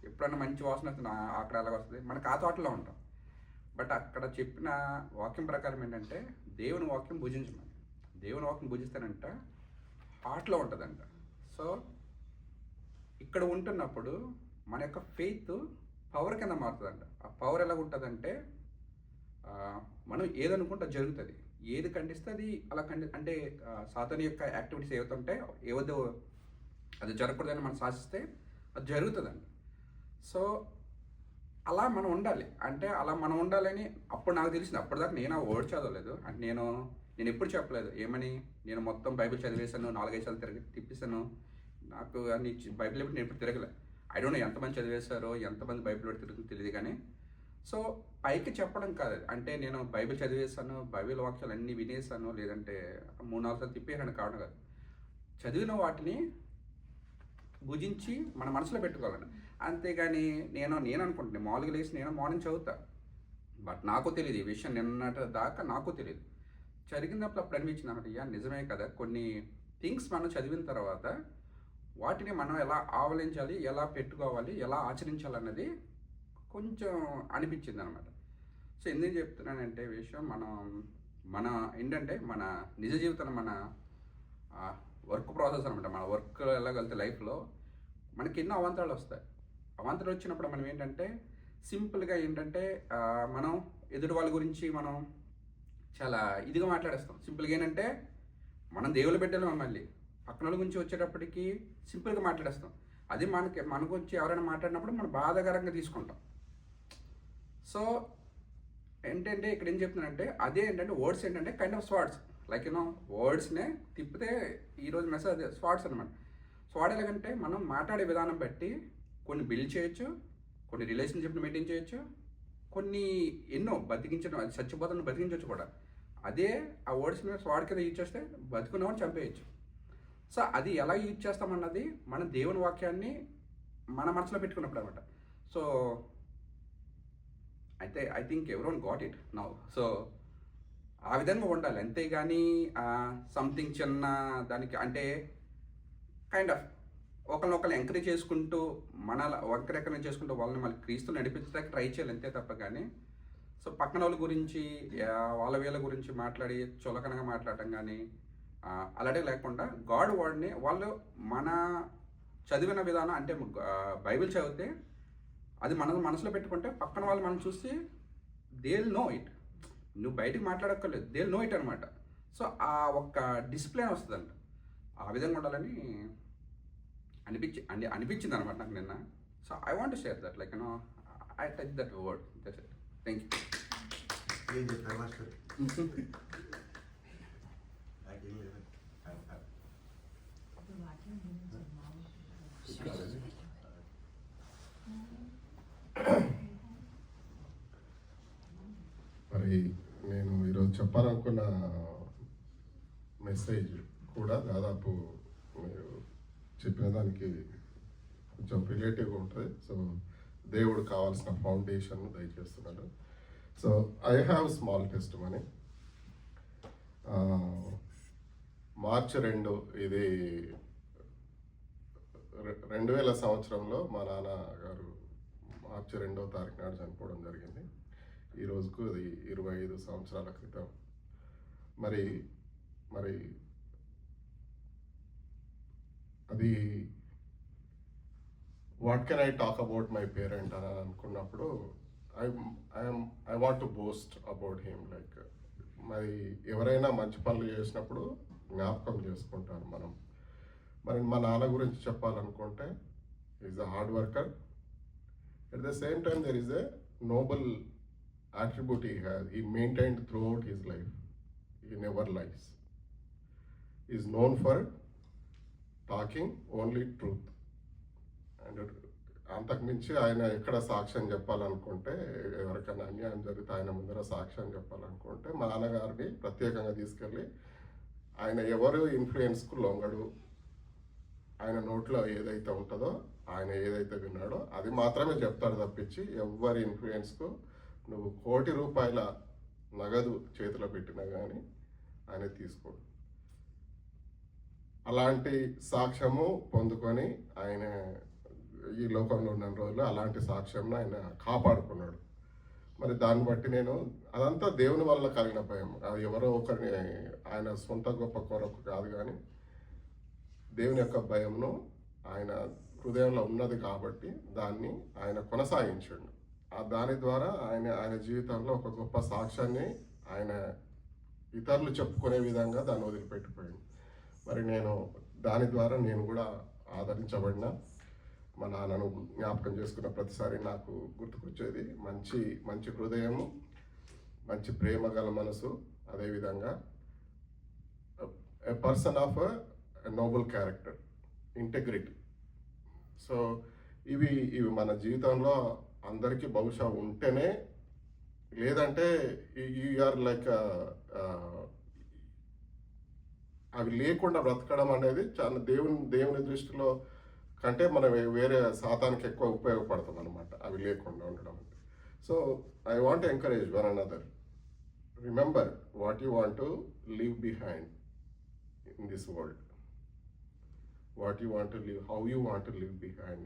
ఎప్పుడన్నా మంచి వాసన వస్తుంది, అక్కడ అలాగ వస్తుంది, మనకు ఆ తోటలో ఉంటాం. బట్ అక్కడ చెప్పిన వాక్యం ప్రకారం ఏంటంటే దేవుని వాక్యం భుజించమని. దేవుని వాక్యం భుజిస్తానంట హార్ట్లో ఉంటుందంట. సో ఇక్కడ ఉంటున్నప్పుడు మన యొక్క ఫెయిత్ పవర్ కింద మారుతుందంట. ఆ పవర్ ఎలా ఉంటుందంటే మనం ఏదనుకుంటే జరుగుతుంది, ఏది ఖండిస్తే అది అలా అంటే సాతాను యొక్క యాక్టివిటీస్ ఏవైతే ఏవద్దో అది జరగకూడదని మనం శాసిస్తే అది జరుగుతుందండి. సో అలా మనం ఉండాలి, అంటే అలా మనం ఉండాలని అప్పుడు నాకు తెలిసింది. అప్పటిదాకా నేను ఆ వర్డ్ చదవలేదు, అంటే నేను ఎప్పుడు చెప్పలేదు ఏమని. నేను మొత్తం బైబిల్ చదివేశాను, 4-5 సార్లు తిప్పేశాను. నాకు అన్ని బైబిల్ ఎప్పుడు నేను ఎప్పుడు తిరగలే. ఐ డోంట్ నో ఎంతమంది చదివేశారో, ఎంతమంది బైబిల్ పెట్టి తిరుగుతుందో తెలియదు కానీ. సో పైకి చెప్పడం కాదు, అంటే నేను బైబిల్ చదివేశాను, బైబిల్ వాక్యాలు అన్నీ వినేసాను, లేదంటే 3-4 సార్లు తిప్పేసాను కావడం కాదు. చదివిన వాటిని భుజించి మన మనసులో పెట్టుకోవాలండి. అంతేగాని నేను అనుకుంటున్నాను మామూలుగా లేచి నేను మార్నింగ్ చదువుతా, బట్ నాకు తెలియదు ఈ విషయం. నిన్నటి దాకా నాకు తెలియదు. జరిగినప్పుడు అప్పుడు అనిపించింది అన్నమాట, అయ్యా నిజమే కదా, కొన్ని థింగ్స్ మనం చదివిన తర్వాత వాటిని మనం ఎలా ఆవలించాలి, ఎలా పెట్టుకోవాలి, ఎలా ఆచరించాలన్నది కొంచెం అనిపించింది అనమాట. సో ఎందుకు చెప్తున్నానంటే విషయం, మన ఏంటంటే మన నిజ జీవితంలో మన వర్క్ ప్రాసెస్ అనమాట. మన వర్క్ ఎలాగెళ్తే లైఫ్లో మనకి ఎన్నో అవాంతరాలు వస్తాయి. అవాంతరాలు వచ్చినప్పుడు మనం ఏంటంటే సింపుల్గా ఏంటంటే మనం ఎదుటి వాళ్ళ గురించి మనం చాలా ఇదిగా మాట్లాడేస్తాం. సింపుల్గా ఏంటంటే మనం దేవుళ్ళు పెట్టాలి, మళ్ళీ పక్కన వాళ్ళ గురించి వచ్చేటప్పటికి సింపుల్గా మాట్లాడేస్తాం. అది మన గురించి ఎవరైనా మాట్లాడినప్పుడు మనం బాధాకరంగా తీసుకుంటాం. సో ఏంటంటే ఇక్కడ ఏం చెప్తున్నానంటే అదే ఏంటంటే వర్డ్స్ ఏంటంటే కైండ్ ఆఫ్ స్వార్డ్స్, లైక్ వర్డ్స్నే తిప్పితే ఈరోజు మెసేజ్ అదే స్వార్డ్స్ అనమాట. స్వార్డ్ ఎలాగంటే మనం మాట్లాడే విధానం బట్టి కొన్ని బిల్డ్ చేయొచ్చు, కొన్ని రిలేషన్షిప్ని మెయింటైన్ చేయొచ్చు, కొన్ని ఎన్నో బతికించడం, అది చచ్చిపోతాను బతికించవచ్చు కూడా. అదే ఆ వర్డ్స్ మీద స్వార్డ్ కింద యూజ్ చేస్తే బతుకున్నవాడిని చంపేయచ్చు. సో అది ఎలా యూజ్ చేస్తామన్నది మన దేవుని వాక్యాన్ని మన మనసులో పెట్టుకున్నప్పుడు అనమాట. సో అయితే I think everyone got it now. So ఆ విధంగా ఉండాలి, అంతేగాని సంథింగ్ చిన్న దానికి అంటే కైండ్ ఆఫ్ ఒకరినొకరు ఎంకరేజ్ చేసుకుంటూ ఎంకరేజ్ చేసుకుంటూ వాళ్ళని మళ్ళీ క్రీస్తు నడిపించడానికి ట్రై చేయాలి అంతే తప్ప. కానీ సో పక్కన వాళ్ళ గురించి వాళ్ళ వీళ్ళ గురించి మాట్లాడి చులకనగా మాట్లాడటం కానీ అలాంటివి లేకుండా గాడ్ వర్డ్ని వాళ్ళు మన చదివిన విధానం అంటే బైబిల్ చదివితే అది మన మనసులో పెట్టుకుంటే పక్కన వాళ్ళు మనం చూసి దే విల్ నో ఇట్. నువ్వు బయటికి మాట్లాడక్కర్లేదు, దే విల్ నో ఇట్ అనమాట. సో ఆ ఒక్క డిసిప్లిన్ వస్తుందంట. ఆ విధంగా ఉండాలని అనిపించింది అనమాట నాకు నిన్న. So I want to share that, like I touch that word. That's it. Thank you. మరి నేను ఈరోజు చెప్పాలనుకున్న మెసేజ్ కూడా దాదాపు మీరు చెప్పిన దానికి కొంచెం రిలేటివ్గా ఉంటుంది. సో దేవుడు కావాల్సిన ఫౌండేషన్ దయచేస్తున్నాడు. So I have small testimony. మార్చి 2 ఇది 2000 సంవత్సరంలో మా నాన్నగారు మార్చి 2వ తారీఖు నాడు చనిపోవడం జరిగింది. ఈ రోజుకు అది 25 సంవత్సరాల క్రితం. మరి మరి అది what can I talk about my parent అని అనుకున్నప్పుడు I want to boast about him. Like మరి ఎవరైనా మంచి పనులు చేసినప్పుడు జ్ఞాపకం చేసుకుంటారు మనం. మరి మా నాన్న గురించి చెప్పాలనుకుంటే is a hard worker. At the same time there is a noble attribute he maintained throughout his life. He never lies. He is known for talking only truth. And అంతకుమించి ఆయన ఎక్కడ సాక్ష్యం చెప్పాలనుకుంటే, ఎవరికైనా అన్యాయం జరిగితే ఆయన ముందర సాక్ష్యం చెప్పాలనుకుంటే మా నాన్నగారిని ప్రత్యేకంగా తీసుకెళ్ళి, ఆయన ఎవరు ఇన్ఫ్లుయెన్స్కు లొంగడు, ఆయన నోట్లో ఏదైతే ఉంటుందో, ఆయన ఏదైతే విన్నాడో అది మాత్రమే చెప్తాడు తప్పించి ఎవరి ఇన్ఫ్లుయెన్స్కు నువ్వు ₹1,00,00,000 నగదు చేతిలో పెట్టినా కానీ ఆయన తీసుకోడు. అలాంటి సాక్ష్యము పొందుకొని ఆయన ఈ లోకంలో ఉన్న రోజులు అలాంటి సాక్ష్యంను ఆయన కాపాడుకున్నాడు. మరి దాన్ని బట్టి నేను అదంతా దేవుని వల్ల కలిగిన భయం. అది ఎవరో ఒకరిని ఆయన సొంత గొప్ప కొరకు కాదు, కానీ దేవుని యొక్క భయంను ఆయన హృదయంలో ఉన్నది కాబట్టి దాన్ని ఆయన కొనసాగించాడు. దాని ద్వారా ఆయన జీవితంలో ఒక గొప్ప సాక్ష్యాన్ని ఆయన ఇతరులు చెప్పుకునే విధంగా దాన్ని వదిలిపెట్టిపోయాడు. మరి దాని ద్వారా నేను కూడా ఆదరించబడిన. మా నాన్నను జ్ఞాపకం చేసుకున్న ప్రతిసారి నాకు గుర్తుకొచ్చేది మంచి హృదయము, మంచి ప్రేమ గల మనసు, అదేవిధంగా a person of a noble character, integrity. So ఇవి మన జీవితంలో అందరికీ బహుశా ఉంటేనే, లేదంటే యూఆర్ లైక్ అవి లేకుండా బ్రతకడం అనేది చాలా దేవుని దృష్టిలో కంటే మనం వేరే సాతానికి ఎక్కువ ఉపయోగపడతాం అనమాట, అవి లేకుండా ఉండడం అంటే. So I want encourage one another. Remember what you want to leave behind in this world. What you want to live, how you want to live behind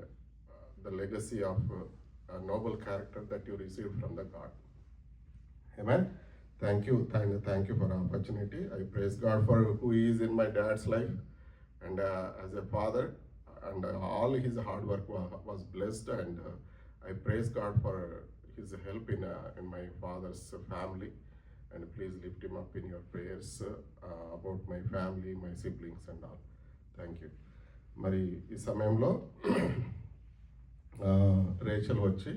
the legacy of a noble character that you received from the God. Amen. Thank you for the opportunity. I praise God for who He is in my dad's life, and as a father, and all his hard work was blessed, and I praise God for His help in my father's family. And please lift him up in your prayers about my family, my siblings and all. Thank you. మరి ఈ సమయంలో Rachel వచ్చి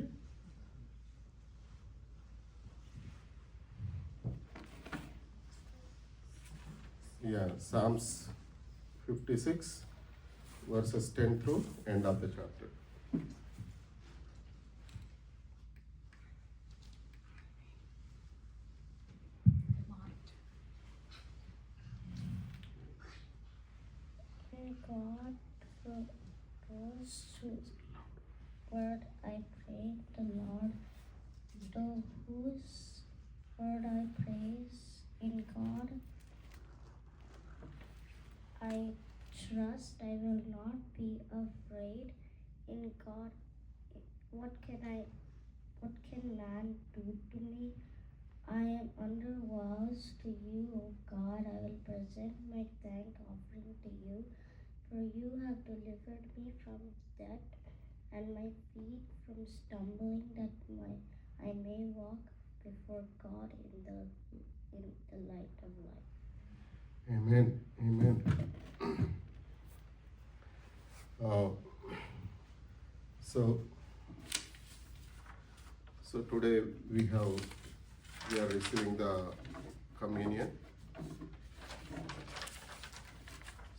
Psalms 56 verses 10 to end of the chapter. God, those whose word I pray, the Lord, to whose word I praise, in God I trust, I will not be afraid. In God, what can man do to me? I am under vows to you, O God. I will present my thank offering to you. For you have delivered me from death and my feet from stumbling, that I may walk before God in the light of life. Amen. Amen. So today we are receiving the communion.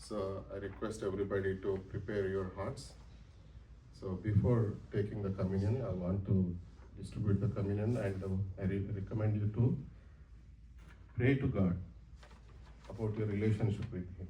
So I request everybody to prepare your hearts. So before taking the communion, I want to distribute the communion, and I recommend you to pray to God about your relationship with Him.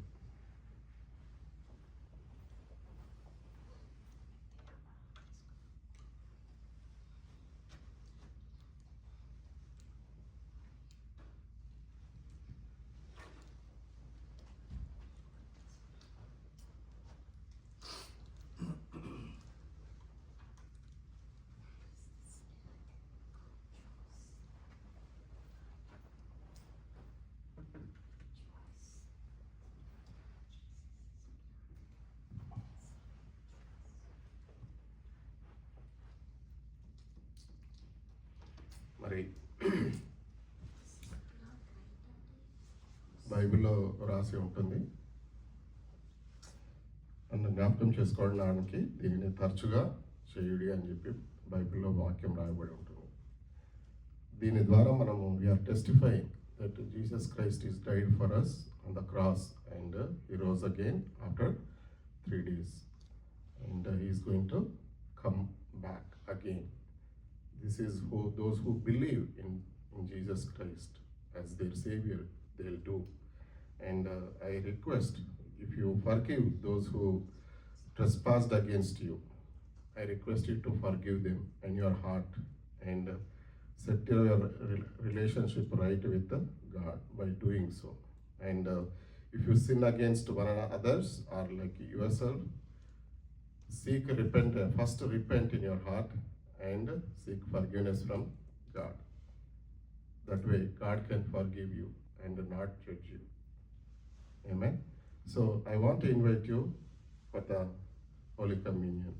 మరి బైబిల్లో రాసి ఉంటుంది. నన్ను జ్ఞాపకం చేసుకోవడానికి దీనిని తరచుగా చేయుడి అని చెప్పి బైబిల్లో వాక్యం రాయబడి ఉంటుంది. దీని ద్వారా మనము we are testifying that Jesus Christ is died for us on the cross and he rose again after 3 days and he is going to come back again. This is who those who believe in Jesus Christ as their Savior, they'll do. And I request, if you forgive those who trespassed against you, I request you to forgive them in your heart and set your relationship right with God by doing so. And if you sin against one others or like yourself, seek first repent in your heart and seek forgiveness from God. That way God can forgive you and not judge you. Amen. So I want to invite you for the Holy Communion.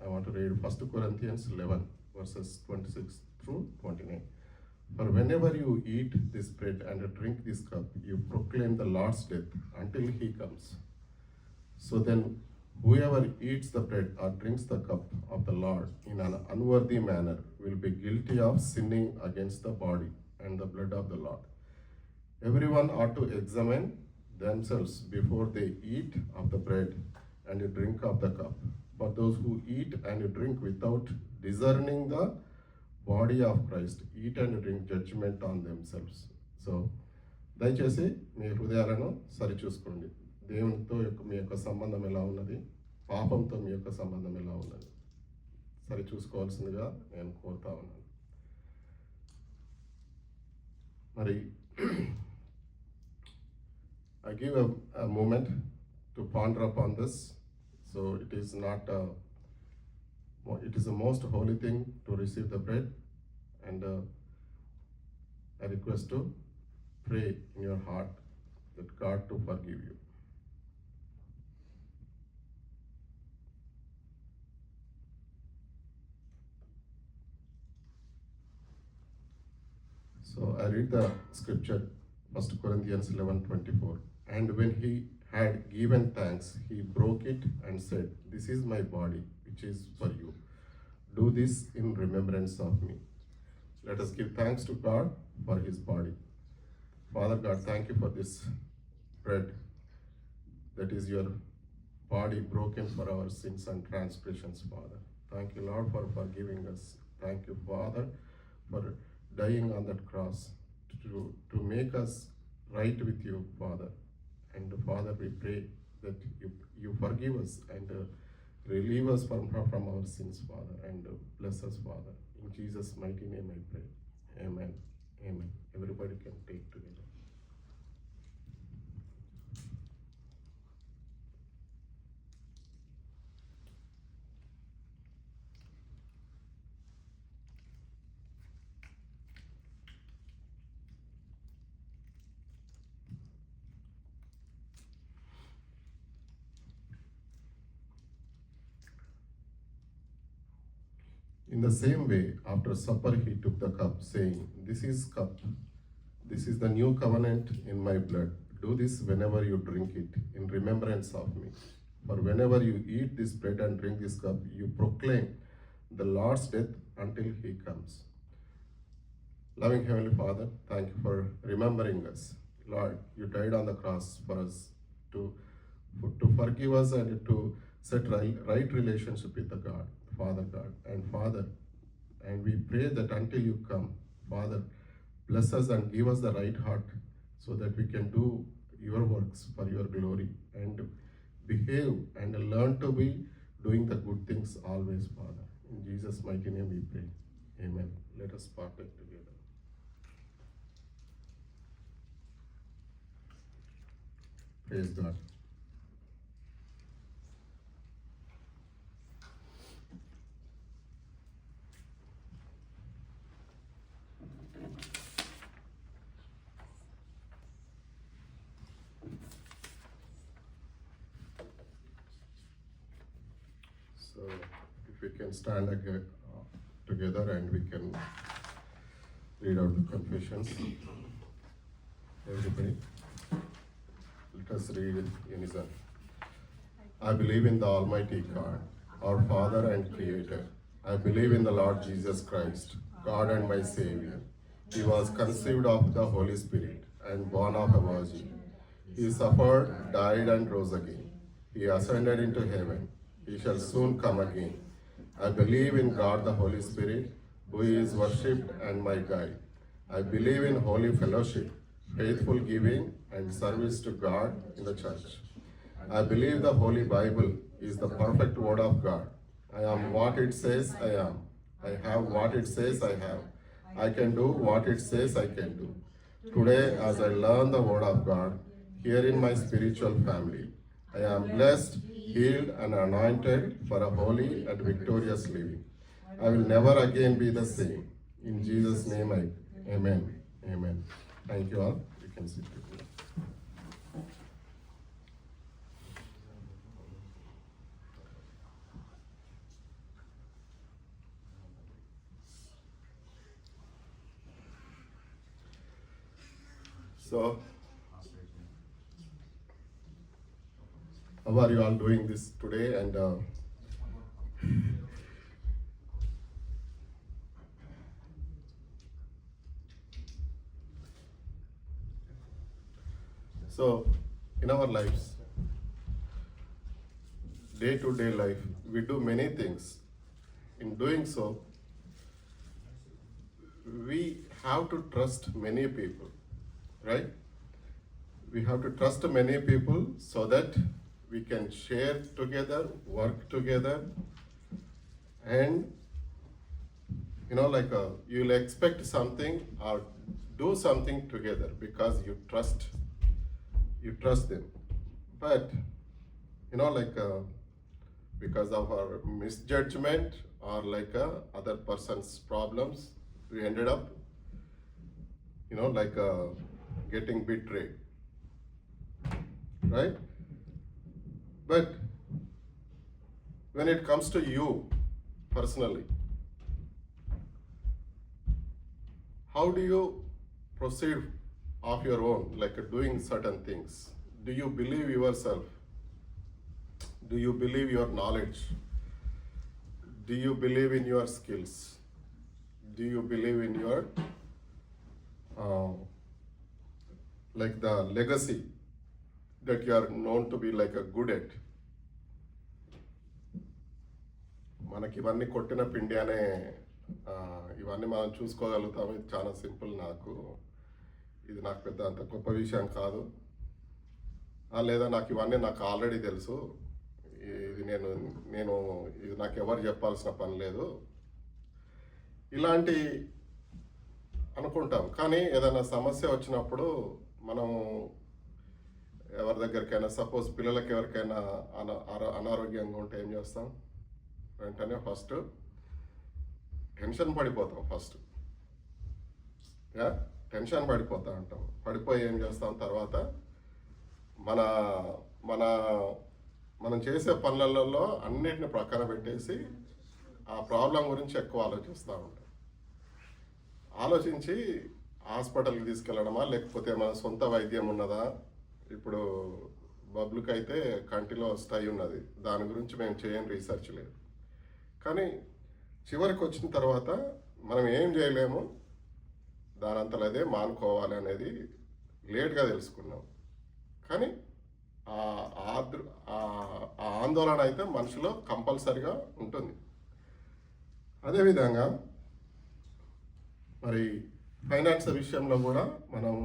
I want to read 1 Corinthians 11 verses 26 through 29. For whenever you eat this bread and drink this cup, you proclaim the Lord's death until he comes. So then whoever eats the bread or drinks the cup of the Lord in an unworthy manner will be guilty of sinning against the body and the blood of the Lord. Everyone ought to examine themselves before they eat of the bread and drink of the cup. For those who eat and drink without discerning the body of Christ eat and drink judgment on themselves. So దయచేసి మీ హృదయాలను సరిచూసుకోండి. దేవునితో మీ యొక్క సంబంధం ఎలా ఉన్నది, పాపంతో మీ యొక్క సంబంధం ఎలా ఉన్నది సరిచూసుకోవాల్సిందిగా నేను కోరుతా ఉన్నాను. మరి I give a moment to ponder upon this. So it is not it is the most holy thing to receive the bread, and I request to pray in your heart that God to forgive you. So I read the scripture, 1 Corinthians 11:24. And when he had given thanks, he broke it and said, "This is my body, which is for you. Do this in remembrance of me." Let us give thanks to God for his body. Father God, thank you for this bread that is your body broken for our sins and transgressions, Father. Thank you, Lord, for forgiving us. Thank you, Father, for dying on that cross to make us right with you, Father. And Father, we pray that you forgive us and relieve us from our sins, Father, and bless us, Father. In Jesus' mighty name I pray. Amen. Amen. Everybody can take together. In the same way, after supper, he took the cup, saying, "This is the new covenant in my blood. Do this whenever you drink it, in remembrance of me. For whenever you eat this bread and drink this cup, you proclaim the Lord's death until he comes." Loving Heavenly Father, thank you for remembering us. Lord, you died on the cross for us to forgive us and to set right relationship with the God. Father God, and we pray that until you come, Father, bless us and give us the right heart so that we can do your works for your glory and behave and learn to be doing the good things always, Father. In Jesus' mighty name we pray. Amen. Let us partake together. Praise God. So if we can stand again, together and we can read out the confessions. Everybody, let us read in unison. I believe in the Almighty God, our Father and Creator. I believe in the Lord Jesus Christ, God and my Savior. He was conceived of the Holy Spirit and born of a virgin. He suffered, died, and rose again. He ascended into heaven. He shall soon come again. I believe in God the Holy Spirit, who is worshipped and my guide. I believe in holy fellowship, faithful giving, and service to God in the church. I believe the Holy Bible is the perfect word of God. I am what it says I am. I have what it says I have. I can do what it says I can do. Today, as I learn the word of God here in my spiritual family, I am blessed, healed, and anointed for a holy and victorious living. I will never again be the same. In Jesus' name, Amen. Amen. Thank you all. You can sit with me. So, how are you all doing this today? And so, in our lives, day-to-day life, we do many things. In doing so, we have to trust many people, right? We have to trust many people so that we can share together, work together, and you'll expect something or do something together because you trust them. But because of our misjudgment or other person's problems, we ended up getting betrayed, right? But when it comes to you personally, how do you proceed of your own, doing certain things? Do you believe yourself? Do you believe your knowledge? Do you believe in your skills? Do you believe in your the legacy that you are known to be good at? మనకి ఇవన్నీ కొట్టిన పిండి అనే ఇవన్నీ మనం చూసుకోగలుగుతాం. ఇది చాలా simple. ఇది నాకు పెద్ద అంత గొప్ప విషయం కాదు, లేదా నాకు ఆల్రెడీ తెలుసు, ఇది ఇది నాకు ఎవరు చెప్పాల్సిన పని లేదు, ఇలాంటి అనుకుంటాం. కానీ ఏదైనా సమస్య వచ్చినప్పుడు మనము ఎవరి దగ్గరికైనా, సపోజ్ పిల్లలకి ఎవరికైనా అనారోగ్యంగా ఉంటే ఏం చేస్తాం? వెంటనే ఫస్ట్ టెన్షన్ పడిపోతాం. టెన్షన్ పడిపోతా ఉంటాం. పడిపోయి ఏం చేస్తాం? తర్వాత మనం చేసే పనులలో అన్నిటిని ప్రక్కన పెట్టేసి ఆ ప్రాబ్లం గురించి ఎక్కువ ఆలోచిస్తూ ఉంటాం. ఆలోచించి హాస్పిటల్కి తీసుకెళ్ళడమా, లేకపోతే మన సొంత వైద్యం ఉన్నదా? ఇప్పుడు బబ్లుకి అయితే కంటిలో స్టై ఉన్నది, దాని గురించి మేము చేయని రీసెర్చ్ లేదు. కానీ చివరికి వచ్చిన తర్వాత మనం ఏం చేయలేము, దానంతలో అదే మానుకోవాలి అనేది లేట్గా తెలుసుకున్నాం. కానీ ఆ ఆందోళన అయితే మనిషిలో కంపల్సరిగా ఉంటుంది. అదేవిధంగా మరి ఫైనాన్స్ విషయంలో కూడా మనం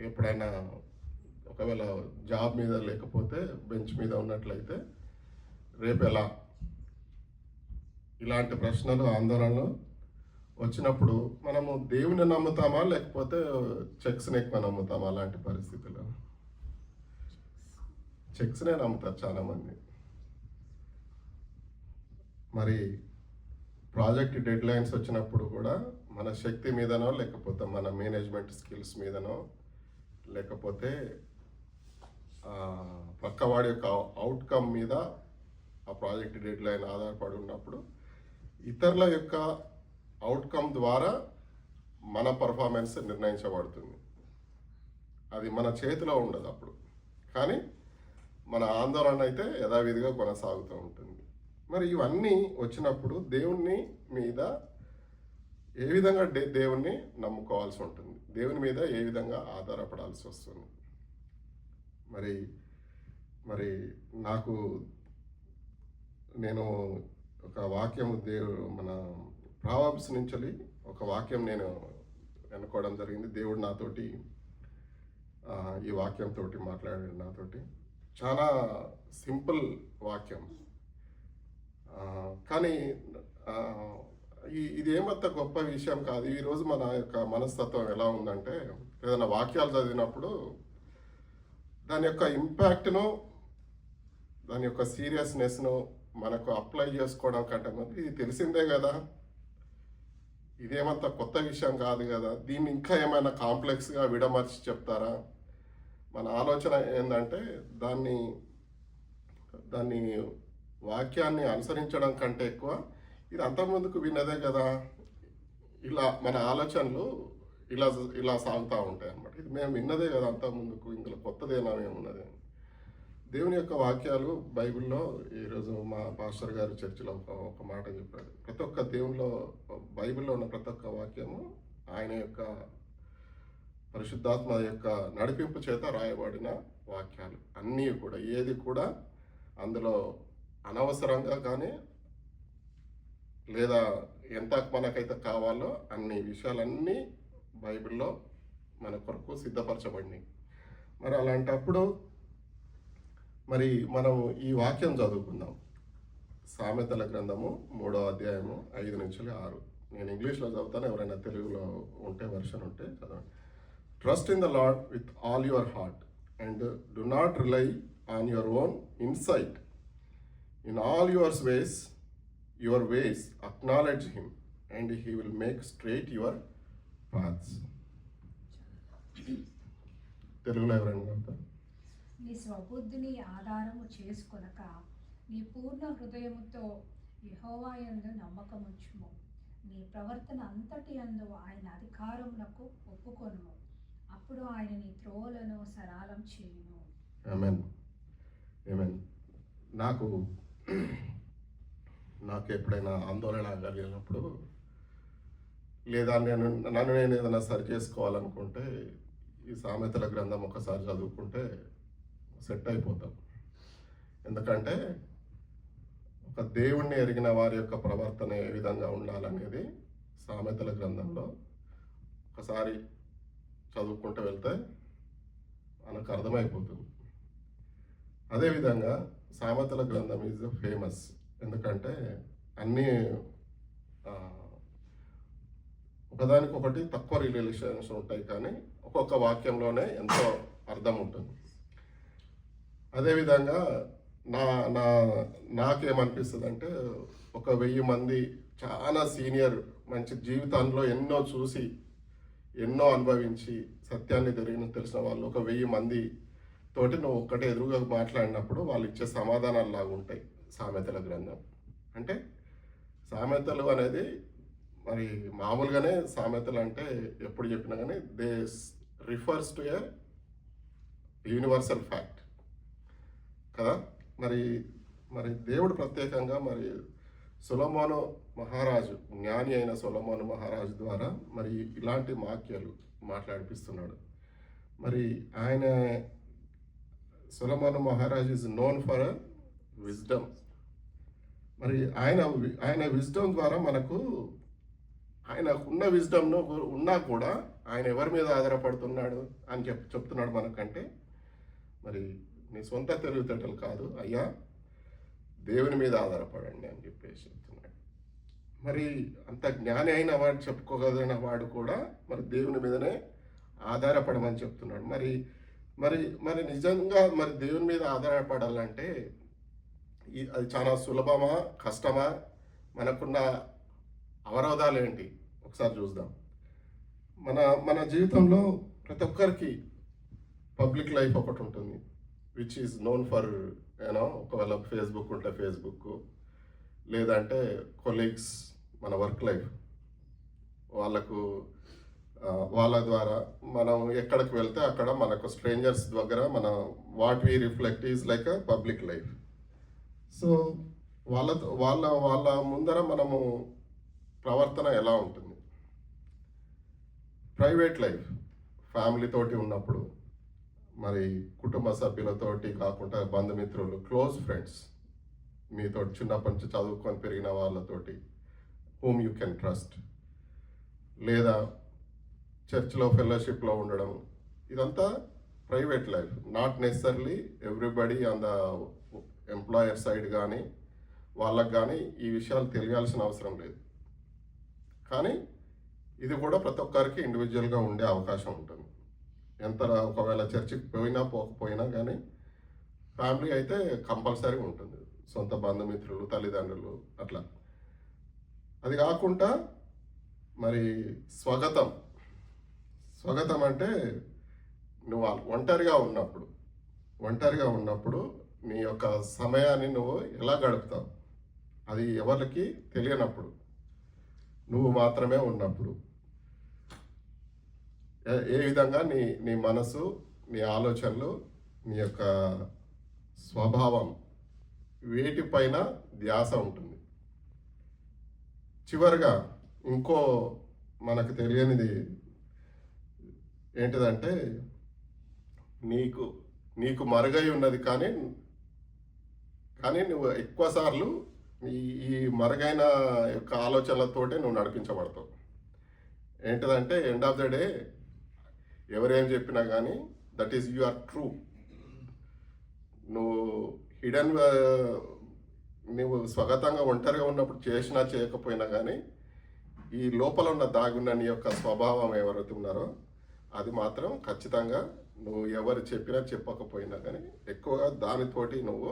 ఎప్పుడైనా ఒకవేళ జాబ్ మీద లేకపోతే బెంచ్ మీద ఉన్నట్లయితే రేపు ఎలా, ఇలాంటి ప్రశ్నలు, ఆందోళనలు వచ్చినప్పుడు మనము దేవుని నమ్ముతామా లేకపోతే చెక్స్ని ఎక్కువ నమ్ముతామా? అలాంటి పరిస్థితుల్లో చెక్స్నే నమ్ముతారు చాలామంది. మరి ప్రాజెక్ట్ డెడ్ లైన్స్ వచ్చినప్పుడు కూడా మన శక్తి మీదనో, లేకపోతే మన మేనేజ్మెంట్ స్కిల్స్ మీదనో, లేకపోతే పక్కవాడి యొక్క అవుట్కమ్ మీద ఆ ప్రాజెక్ట్ డెడ్ లైన్ ఆధారపడి ఉన్నప్పుడు ఇతరుల యొక్క అవుట్కమ్ ద్వారా మన పర్ఫార్మెన్స్ నిర్ణయించబడుతుంది. అది మన చేతిలో ఉండదు అప్పుడు, కానీ మన ఆందోళన అయితే యథావిధిగా కొనసాగుతూ ఉంటుంది. మరి ఇవన్నీ వచ్చినప్పుడు దేవుని మీద ఏ విధంగా దేవుణ్ణి నమ్ముకోవాల్సి ఉంటుంది, దేవుని మీద ఏ విధంగా ఆధారపడాల్సి వస్తుంది. మరి నేను ఒక వాక్యం మన ప్రావర్బ్స్ నుంచి ఒక వాక్యం నేను అనుకోవడం జరిగింది. దేవుడు నాతోటి ఈ వాక్యంతో మాట్లాడాడు నాతోటి. చాలా సింపుల్ వాక్యం, కానీ ఇది ఏమంత గొప్ప విషయం కాదు. ఈరోజు మన యొక్క మనస్తత్వం ఎలా ఉందంటే, ఏదైనా వాక్యాలు చదివినప్పుడు దాని యొక్క ఇంపాక్ట్ను, దాని యొక్క సీరియస్నెస్ను మనకు అప్లై చేసుకోవడం కంటే ముందు ఇది తెలిసిందే కదా, ఇదేమంత కొత్త విషయం కాదు కదా, దీన్ని ఇంకా ఏమైనా కాంప్లెక్స్గా విడమర్చి చెప్తారా. మన ఆలోచన ఏంటంటే దాన్ని వాక్యాన్ని అనుసరించడం కంటే ఎక్కువ ఇది అంతకుముందుకు విన్నదే కదా, ఇలా మన ఆలోచనలు ఇలా సాగుతూ ఉంటాయి అన్నమాట. ఇది మేము విన్నదే కదా అంతకుముందుకు, ఇందులో కొత్తదేనా ఏమున్నది. దేవుని యొక్క వాక్యాలు బైబిల్లో, ఈరోజు మా పాస్టర్ గారు చర్చిలో ఒక మాట చెప్పాడు. ప్రతి ఒక్క దేవునిలో, బైబిల్లో ఉన్న ప్రతి ఒక్క వాక్యము ఆయన యొక్క పరిశుద్ధాత్మ యొక్క నడిపింపు చేత రాయబడిన వాక్యాలు అన్నీ కూడా, ఏది కూడా అందులో అనవసరంగా కానీ లేదా ఎంత మనకైతే కావాలో అన్ని విషయాలన్నీ బైబిల్లో మన కొరకు సిద్ధపరచబడినాయి. మరి అలాంటప్పుడు మరి మనం ఈ వాక్యం చదువుకుందాం. సామెతల గ్రంథము 3వ అధ్యాయము 5-6. నేను ఇంగ్లీష్లో చదువుతాను, ఎవరైనా తెలుగులో ఉంటే వర్షన్ ఉంటే చదవండి. Trust in the lord with all your heart and do not rely on your own insight. In all your ways acknowledge him and he will make straight your paths. తెలుగులో ఎవరైనా చెప్తారు? నీ స్వబుద్ధిని ఆధారము చేసుకొనక నీ పూర్ణ హృదయముతో యెహోవాయందు నమ్మకముంచుము. నీ ప్రవర్తన అంతటి యందు ఆయన అధికారమునకు ఒప్పుకొనుము. అప్పుడు ఆయన నీ త్రోవలను సరళం చేయును. ఆమేన్, ఆమేన్. నాకు ఎప్పుడైనా ఆందోళన కలిగినప్పుడు, లేదా నన్ను నేను ఏదైనా సరి చేసుకోవాలనుకుంటే ఈ సామెతల గ్రంథం ఒకసారి చదువుకుంటే సెట్ అయిపోతాం. ఎందుకంటే ఒక దేవుణ్ణి ఎరిగిన వారి యొక్క ప్రవర్తన ఏ విధంగా ఉండాలనేది సామెతల గ్రంథంలో ఒకసారి చదువుకుంటూ వెళ్తే మనకు అర్థమైపోతుంది. అదేవిధంగా సామెతల గ్రంథం ఈజ్ ఫేమస్, ఎందుకంటే అన్నీ ఒకదానికొకటి తక్కువ రిలేషన్స్ ఉంటాయి, కానీ ఒక్కొక్క వాక్యంలోనే ఎంతో అర్థం ఉంటుంది. అదేవిధంగా నాకేమనిపిస్తుంది అంటే, 1000 మంది చాలా సీనియర్, మంచి జీవితంలో ఎన్నో చూసి ఎన్నో అనుభవించి సత్యాన్ని తెలిసిన వాళ్ళు 1000 మంది తోటి నువ్వు ఒక్కటే ఎదురుగా మాట్లాడినప్పుడు వాళ్ళు ఇచ్చే సమాధానాలు లాగా ఉంటాయి సామెతల గ్రంథం. అంటే సామెతలు అనేది మరి మామూలుగానే సామెతలు అంటే ఎప్పుడు చెప్పినా కానీ they refers to a universal fact కదా. మరి దేవుడు ప్రత్యేకంగా మరి సొలొమోను మహారాజు, జ్ఞాని అయిన సొలొమోను మహారాజు ద్వారా మరి ఇలాంటి వాక్యాలు మాట్లాడిపిస్తున్నాడు. మరి సొలొమోను మహారాజు ఈజ్ నోన్ ఫర్ విజ్డమ్. మరి ఆయన విజ్డమ్ ద్వారా ఆయనకున్న విజ్డమ్ను ఉన్నా కూడా ఆయన ఎవరి మీద ఆధారపడుతున్నాడు అని చెప్తున్నాడు మనకంటే, మరి నీ సొంత తెలివితేటలు కాదు అయ్యా, దేవుని మీద ఆధారపడండి అని చెప్పేసి చెప్తున్నాడు. మరి అంత జ్ఞాని అయిన వాడు, చెప్పుకోగలిగిన వాడు కూడా మరి దేవుని మీదనే ఆధారపడమని చెప్తున్నాడు. మరి నిజంగా మరి దేవుని మీద ఆధారపడాలంటే అది చాలా సులభమా, కష్టమా, మనకున్న అవరోధాలు ఏంటి ఒకసారి చూద్దాం. మన జీవితంలో ప్రతి ఒక్కరికి పబ్లిక్ లైఫ్ ఒకటి ఉంటుంది, విచ్ ఈజ్ నోన్ ఫర్ ఒకవేళ ఫేస్బుక్ ఉంటే ఫేస్బుక్, లేదంటే కొలీగ్స్, మన వర్క్ లైఫ్, వాళ్ళకు వాళ్ళ ద్వారా మనం ఎక్కడికి వెళ్తే అక్కడ మనకు స్ట్రేంజర్స్ దగ్గర మనం what we reflect is like a public life. So వాళ్ళ ముందర మనము ప్రవర్తన ఎలా ఉంటుంది. ప్రైవేట్ లైఫ్ ఫ్యామిలీతోటి ఉన్నప్పుడు, మరి కుటుంబ సభ్యులతోటి కాకుండా బంధుమిత్రులు, క్లోజ్ ఫ్రెండ్స్, మీతో చిన్నప్పటి నుంచి చదువుకొని పెరిగిన వాళ్ళతోటి, హూమ్ యూ కెన్ ట్రస్ట్, లేదా చర్చ్లో ఫెలోషిప్లో ఉండడం, ఇదంతా private life. Not necessarily everybody on the employer side కానీ వాళ్ళకు కానీ ఈ విషయాలు తెలియాల్సిన అవసరం లేదు. కానీ ఇది కూడా ప్రతి ఒక్కరికి ఇండివిజువల్గా ఉండే అవకాశం ఉంటుంది. ఎంత ఒకవేళ చర్చికి పోయినా పోకపోయినా కానీ ఫ్యామిలీ అయితే కంపల్సరీ ఉంటుంది, సొంత బంధుమిత్రులు, తల్లిదండ్రులు అట్లా. అది కాకుండా మరి స్వాగతం అంటే నువ్వు ఒంటరిగా ఉన్నప్పుడు నీ యొక్క సమయాన్ని నువ్వు ఎలా గడుపుతావు, అది ఎవరికి తెలియనప్పుడు, నువ్వు మాత్రమే ఉన్నప్పుడు ఏ విధంగా నీ మనసు, నీ ఆలోచనలు, నీ యొక్క స్వభావం వేటిపైన ధ్యాస ఉంటుంది. చివరిగా ఇంకో మనకు తెలియనిది ఏంటిదంటే, నీకు మరుగై ఉన్నది కానీ నువ్వు ఎక్కువ సార్లు ఈ మరుగైన యొక్క ఆలోచనలతోటే నువ్వు నడిపించబడతావు. ఏంటిదంటే ఎండ్ ఆఫ్ ద డే ఎవరేం చెప్పినా కానీ that is you are true. నువ్వు హిడెన్, నువ్వు స్వగతంగా ఒంటరిగా ఉన్నప్పుడు చేసినా చేయకపోయినా కానీ ఈ లోపల ఉన్న దాగున్న నీ యొక్క స్వభావం ఎవరైతే ఉన్నారో అది మాత్రం ఖచ్చితంగా నువ్వు ఎవరు చెప్పినా చెప్పకపోయినా కానీ ఎక్కువగా దానితోటి నువ్వు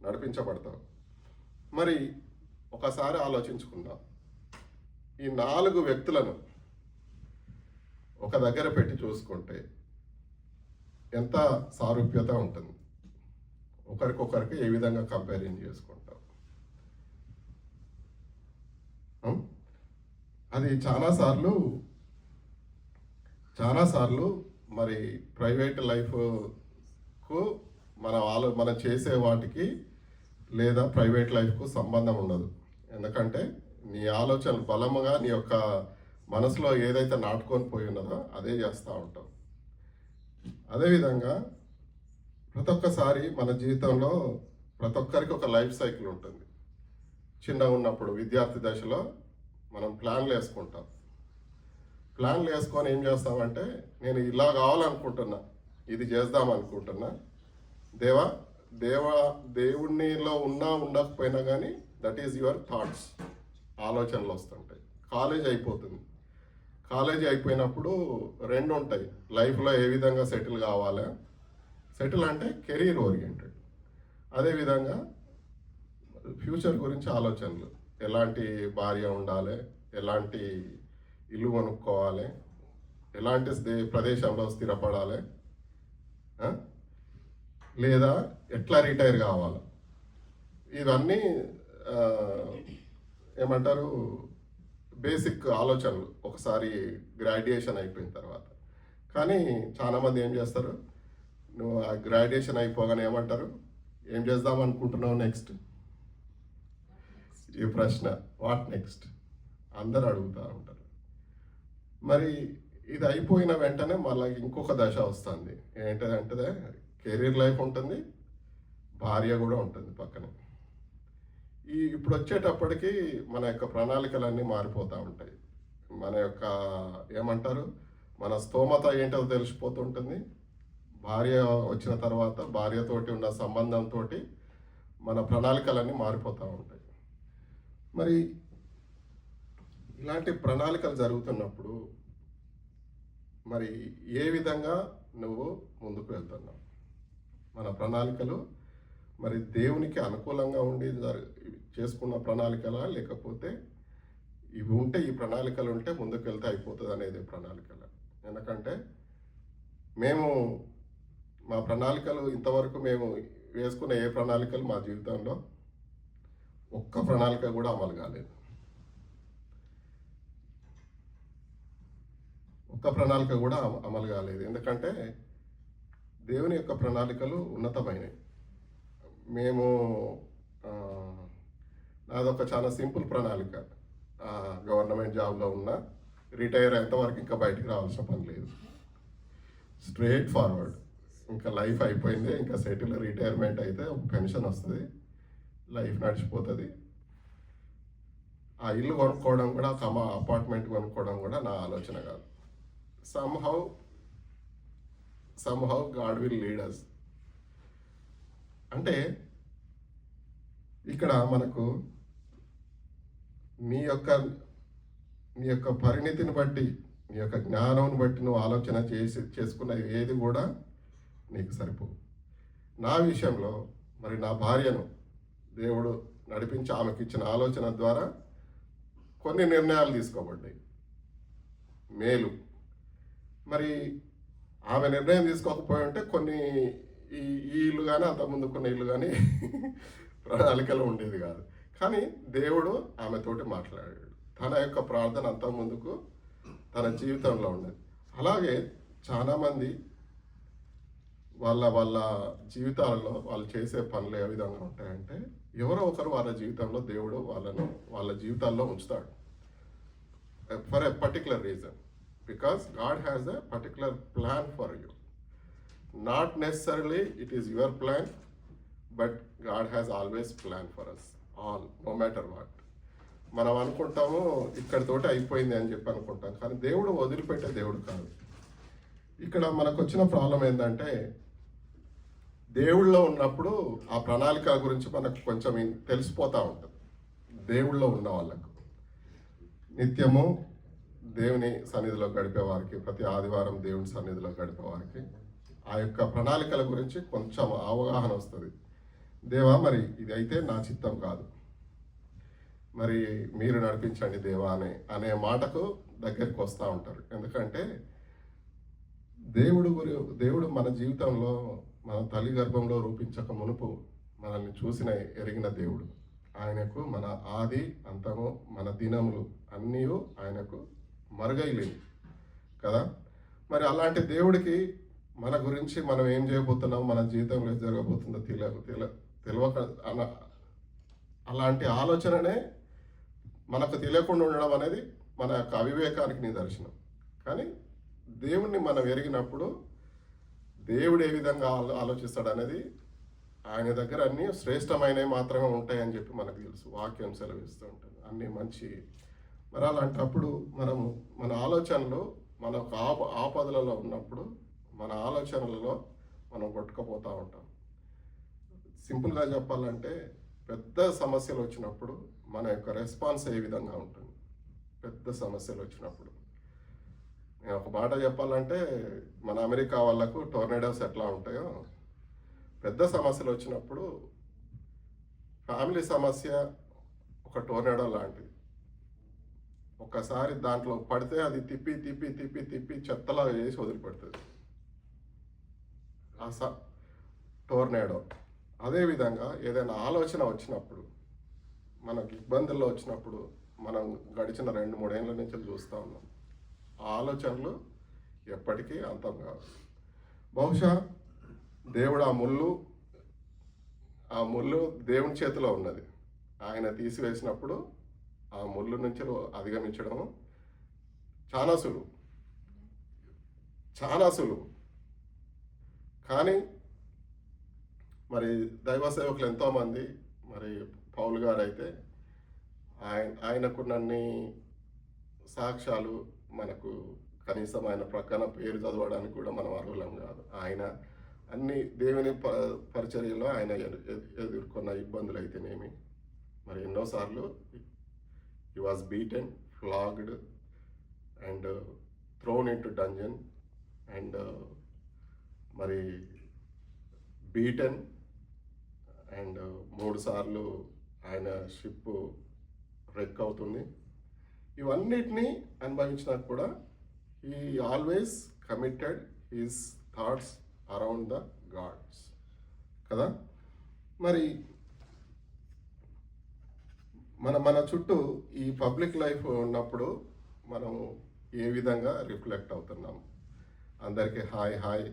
నడిపించబడతావు. మరి ఒకసారి ఆలోచించుకుందాం, ఈ 4 వ్యక్తులను ఒక దగ్గర పెట్టి చూసుకుంటే ఎంత సారూప్యత ఉంటుంది, ఒకరికొకరికి ఏ విధంగా కంపారిజన్ చేసుకుంటాం. అది చాలాసార్లు మరి ప్రైవేట్ లైఫ్కు మనం చేసే వాటికి లేదా ప్రైవేట్ లైఫ్కు సంబంధం ఉండదు. ఎందుకంటే నీ ఆలోచనలు బలముగా నీ యొక్క మనసులో ఏదైతే నాటుకొని పోయి ఉన్నదో అదే చేస్తూ ఉంటాం. అదేవిధంగా ప్రతి ఒక్కసారి మన జీవితంలో ప్రతి ఒక్కరికి ఒక లైఫ్ సైకిల్ ఉంటుంది. చిన్నగా ఉన్నప్పుడు విద్యార్థి దశలో మనం ప్లాన్లు వేసుకుంటాం. ప్లాన్లు వేసుకొని ఏం చేస్తామంటే, నేను ఇలా కావాలనుకుంటున్నా, ఇది చేద్దాం అనుకుంటున్నా, దేవుణ్ణిలో ఉండకపోయినా కానీ దట్ ఈజ్ యువర్ థాట్స్, ఆలోచనలు వస్తుంటాయి. కాలేజ్ అయిపోయినప్పుడు 2 ఉంటాయి లైఫ్లో, ఏ విధంగా సెటిల్ కావాలి. సెటిల్ అంటే కెరీర్ ఓరియంటెడ్. అదేవిధంగా ఫ్యూచర్ గురించి ఆలోచనలు, ఎలాంటి భార్య ఉండాలి, ఎలాంటి ఇల్లు కొనుక్కోవాలి, ఎలాంటి ప్రదేశంలో స్థిరపడాలి, లేదా ఎట్లా రిటైర్ కావాలి, ఇవన్నీ ఏమంటారు బేసిక్ ఆలోచనలు ఒకసారి గ్రాడ్యుయేషన్ అయిపోయిన తర్వాత. కానీ చాలామంది ఏం చేస్తారు, నువ్వు ఆ గ్రాడ్యుయేషన్ అయిపోగానే ఏమంటారు, ఏం చేద్దాం అనుకుంటున్నావు నెక్స్ట్, ఈ ప్రశ్న వాట్ నెక్స్ట్ అందరు అడుగుతూ ఉంటారు. మరి ఇది అయిపోయిన వెంటనే మళ్ళీ ఇంకొక దశ వస్తుంది. ఏంటంటే కెరీర్ లైఫ్ ఉంటుంది, భార్య కూడా ఉంటుంది పక్కనే. ఇప్పుడు వచ్చేటప్పటికి మన యొక్క ప్రణాళికలన్నీ మారిపోతూ ఉంటాయి. మన యొక్క ఏమంటారు, మన స్తోమత ఏంటో తెలిసిపోతుంటుంది. భార్య వచ్చిన తర్వాత భార్యతోటి ఉన్న సంబంధంతో మన ప్రణాళికలన్నీ మారిపోతూ ఉంటాయి. మరి ఇలాంటి ప్రణాళికలు జరుగుతున్నప్పుడు మరి ఏ విధంగా నువ్వు ముందుకు వెళ్తున్నావు? మన ప్రణాళికలు మరి దేవునికి అనుకూలంగా ఉండి చేసుకున్న ప్రణాళికలా, లేకపోతే ఇవి ఉంటే, ఈ ప్రణాళికలు ఉంటే ముందుకు వెళ్తే అయిపోతుంది అనేది ప్రణాళికలు? ఎందుకంటే మా ప్రణాళికలు ఇంతవరకు మేము వేసుకున్న ఏ ప్రణాళికలు మా జీవితంలో ఒక్క ప్రణాళిక కూడా అమలు కాలేదు. ఒక్క ప్రణాళిక కూడా అమలు కాలేదు. ఎందుకంటే దేవుని యొక్క ప్రణాళికలు ఉన్నతమైనవి. మేము నాదొక చాలా సింపుల్ ప్రణాళిక. గవర్నమెంట్ జాబ్లో ఉన్న రిటైర్ అయ్యేంతవరకు ఇంకా బయటికి రావాల్సిన పని లేదు. స్ట్రైట్ ఫార్వర్డ్, ఇంకా లైఫ్ అయిపోయింది, ఇంకా సెటిల్, రిటైర్మెంట్ అయితే ఒక పెన్షన్ వస్తుంది, లైఫ్ నడిచిపోతుంది. ఆ ఇల్లు కొనుక్కోవడం కూడా, ఒక అపార్ట్మెంట్ కొనుక్కోవడం కూడా నా ఆలోచన కాదు. somehow God will lead us. అంటే ఇక్కడ మనకు నీ యొక్క పరిణితిని బట్టి, నీ యొక్క జ్ఞానం బట్టి నువ్వు ఆలోచన చేసుకున్న ఏది కూడా నీకు సరిపోవు. నా విషయంలో మరి నా భార్యను దేవుడు నడిపించి ఆమెకి ఇచ్చిన ఆలోచన ద్వారా కొన్ని నిర్ణయాలు తీసుకోబడ్డాయి, మేలు. మరి ఆమె నిర్ణయం తీసుకోకపోయి ఉంటే కొన్ని ఈ ఇల్లు కానీ అంత ముందుకున్న ఇల్లు కానీ ప్రణాళికలో ఉండేది కాదు. కానీ దేవుడు ఆమెతోటి మాట్లాడాడు. తన యొక్క ప్రార్థన అంత ముందుకు తన జీవితంలో ఉండేది. అలాగే చాలామంది వాళ్ళ జీవితాలలో వాళ్ళు చేసే పనులు ఏ విధంగా ఉంటాయంటే, ఎవరో ఒకరు వాళ్ళ జీవితంలో దేవుడు వాళ్ళ జీవితాల్లో ఉంచుతాడు for a particular reason. Because God has a particular plan for you. Not necessarily it is your plan, but God has always planned for us all, no matter what. మనం అనుకుంటాము ఇక్కడితోటి అయిపోయింది అని చెప్పి అనుకుంటాం, కానీ దేవుడు వదిలిపెట్టే దేవుడు కాదు. ఇక్కడ మనకు వచ్చిన ప్రాబ్లం ఏంటంటే, దేవుళ్ళో ఉన్నప్పుడు ఆ ప్రణాళిక గురించి మనకు కొంచెం తెలిసిపోతూ ఉంటుంది. దేవుళ్ళో ఉన్న వాళ్ళకు నిత్యము దేవుని సన్నిధిలో గడిపే వారికి, ప్రతి ఆదివారం దేవుని సన్నిధిలో గడిపే వారికి ఆ యొక్క ప్రణాళికల గురించి కొంచెం అవగాహన వస్తుంది. దేవా, మరి ఇది అయితే నా చిత్తం కాదు, మరి మీరు నడిపించండి దేవా అనే మాటకు దగ్గరికి వస్తూ ఉంటారు. ఎందుకంటే దేవుడు మన జీవితంలో, మన తల్లి గర్భంలో రూపించక మునుపు మనల్ని చూసిన ఎరిగిన దేవుడు. ఆయనకు మన ఆది అంతము, మన దినములు అన్నీ ఆయనకు మరుగైలేవు కదా. మరి అలాంటి దేవుడికి మన గురించి మనం ఏం చేయబోతున్నాం, మన జీవితంలో ఏం జరగబోతుందో తెలియక అలాంటి ఆలోచననే మనకు తెలియకుండా ఉండడం అనేది మన యొక్క అవివేకానికి నిదర్శనం. కానీ దేవుణ్ణి మనం ఎరిగినప్పుడు దేవుడు ఏ విధంగా ఆలోచిస్తాడు అనేది, ఆయన దగ్గర అన్నీ శ్రేష్టమైనవి మాత్రమే ఉంటాయని చెప్పి మనకు తెలుసు. వాక్యం సెలవిస్తూ ఉంటుంది అన్నీ మంచి. మరి అలాంటప్పుడు మన ఆలోచనలు మన ఆపదలలో ఉన్నప్పుడు మన ఆలోచనలలో మనం కొట్టుకుపోతూ ఉంటాం. సింపుల్గా చెప్పాలంటే, పెద్ద సమస్యలు వచ్చినప్పుడు మన యొక్క రెస్పాన్స్ ఏ విధంగా ఉంటుంది. పెద్ద సమస్యలు వచ్చినప్పుడు నేను ఒక మాట చెప్పాలంటే, మన అమెరికా వాళ్ళకు టోర్నేడోస్ ఎట్లా ఉంటాయో, పెద్ద సమస్యలు వచ్చినప్పుడు ఫ్యామిలీ సమస్య ఒక టోర్నేడో లాంటిది. ఒక్కసారి దాంట్లో పడితే అది తిప్పి తిప్పి తిప్పి తిప్పి చెత్తలా వేసి వదిలిపెడుతుంది ఆ టోర్నేడో. అదేవిధంగా ఏదైనా ఆలోచన వచ్చినప్పుడు, మనకి ఇబ్బందుల్లో వచ్చినప్పుడు, మనం గడిచిన 2-3 ఏళ్ళ నుంచి చూస్తూ ఉన్నాం, ఆ ఆలోచనలు ఎప్పటికీ అంతం కావు. బహుశా దేవుడు ఆ ముళ్ళు దేవుని చేతిలో ఉన్నది. ఆయన తీసివేసినప్పుడు ఆ ముళ్ళు నుంచి అధిగమించడం చాలా సులువు. కానీ మరి దైవ సేవకులు ఎంతోమంది, మరి పౌలు గారు అయితే ఆయనకున్నన్ని సాక్ష్యాలు మనకు కనీసం ఆయన ప్రక్కన పేరు చదవడానికి కూడా మనం అర్హులం కాదు. ఆయన అన్ని దేవుని పరిచర్యలో ఆయన ఎదుర్కొన్న ఇబ్బందులు అయితేనేమి, మరి ఎన్నోసార్లు he was beaten, flogged and thrown into dungeon and మరి beaten and 3 సార్లు ఆయన షిప్ రెక్ అవుతుంది. ఇవన్నిటినీ అనుభవించినా కూడా he always committed his thoughts around the gods కదా. మరి మన చుట్టూ ఈ పబ్లిక్ లైఫ్ ఉన్నప్పుడు మనం ఏ విధంగా రిఫ్లెక్ట్ అవుతున్నాం. అందరికీ హాయ్ హాయ్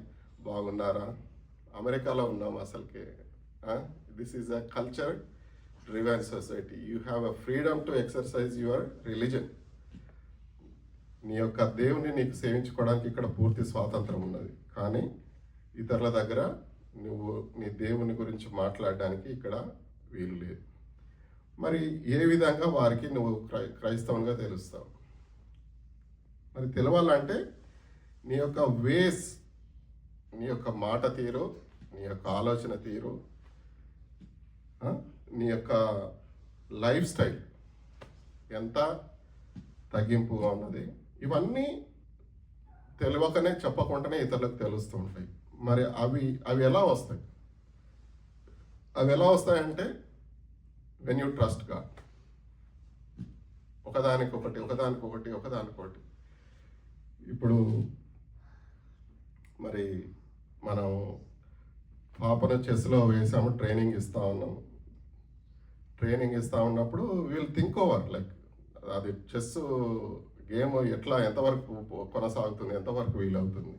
బాగున్నారా, అమెరికాలో ఉన్నాం అసలుకి. This is a culture driven society. You have a freedom to exercise your religion. నీ యొక్క దేవుని నీకు సేవించుకోవడానికి ఇక్కడ పూర్తి స్వాతంత్రం ఉన్నది, కానీ ఇతరుల దగ్గర నువ్వు నీ దేవుని గురించి మాట్లాడడానికి ఇక్కడ వీలు లేదు. మరి ఏ విధంగా వారికి నువ్వు క్రైస్తవునిగా తెలుస్తావు? మరి తెలవాలంటే నీ యొక్క వేస్, నీ యొక్క మాట తీరు, నీ యొక్క ఆలోచన తీరు, నీ యొక్క లైఫ్ స్టైల్ ఎంత తగ్గింపుగా ఉన్నది, ఇవన్నీ తెలియకనే చెప్పకుండానే ఇతరులకు తెలుస్తూ ఉంటాయి. మరి అవి ఎలా వస్తాయి? అవి ఎలా వస్తాయంటే వెన్ యూ ట్రస్ట్ గాడ్. ఒకదానికొకటి. ఇప్పుడు మరి మనం పాపను చెస్లో వేసాము, ట్రైనింగ్ ఇస్తూ ఉన్నాము. ట్రైనింగ్ ఇస్తూ ఉన్నప్పుడు వీల్ థింక్ ఓవర్ లైక్ అది చెస్ గేమ్ ఎంతవరకు కొనసాగుతుంది, ఎంతవరకు వీలవుతుంది.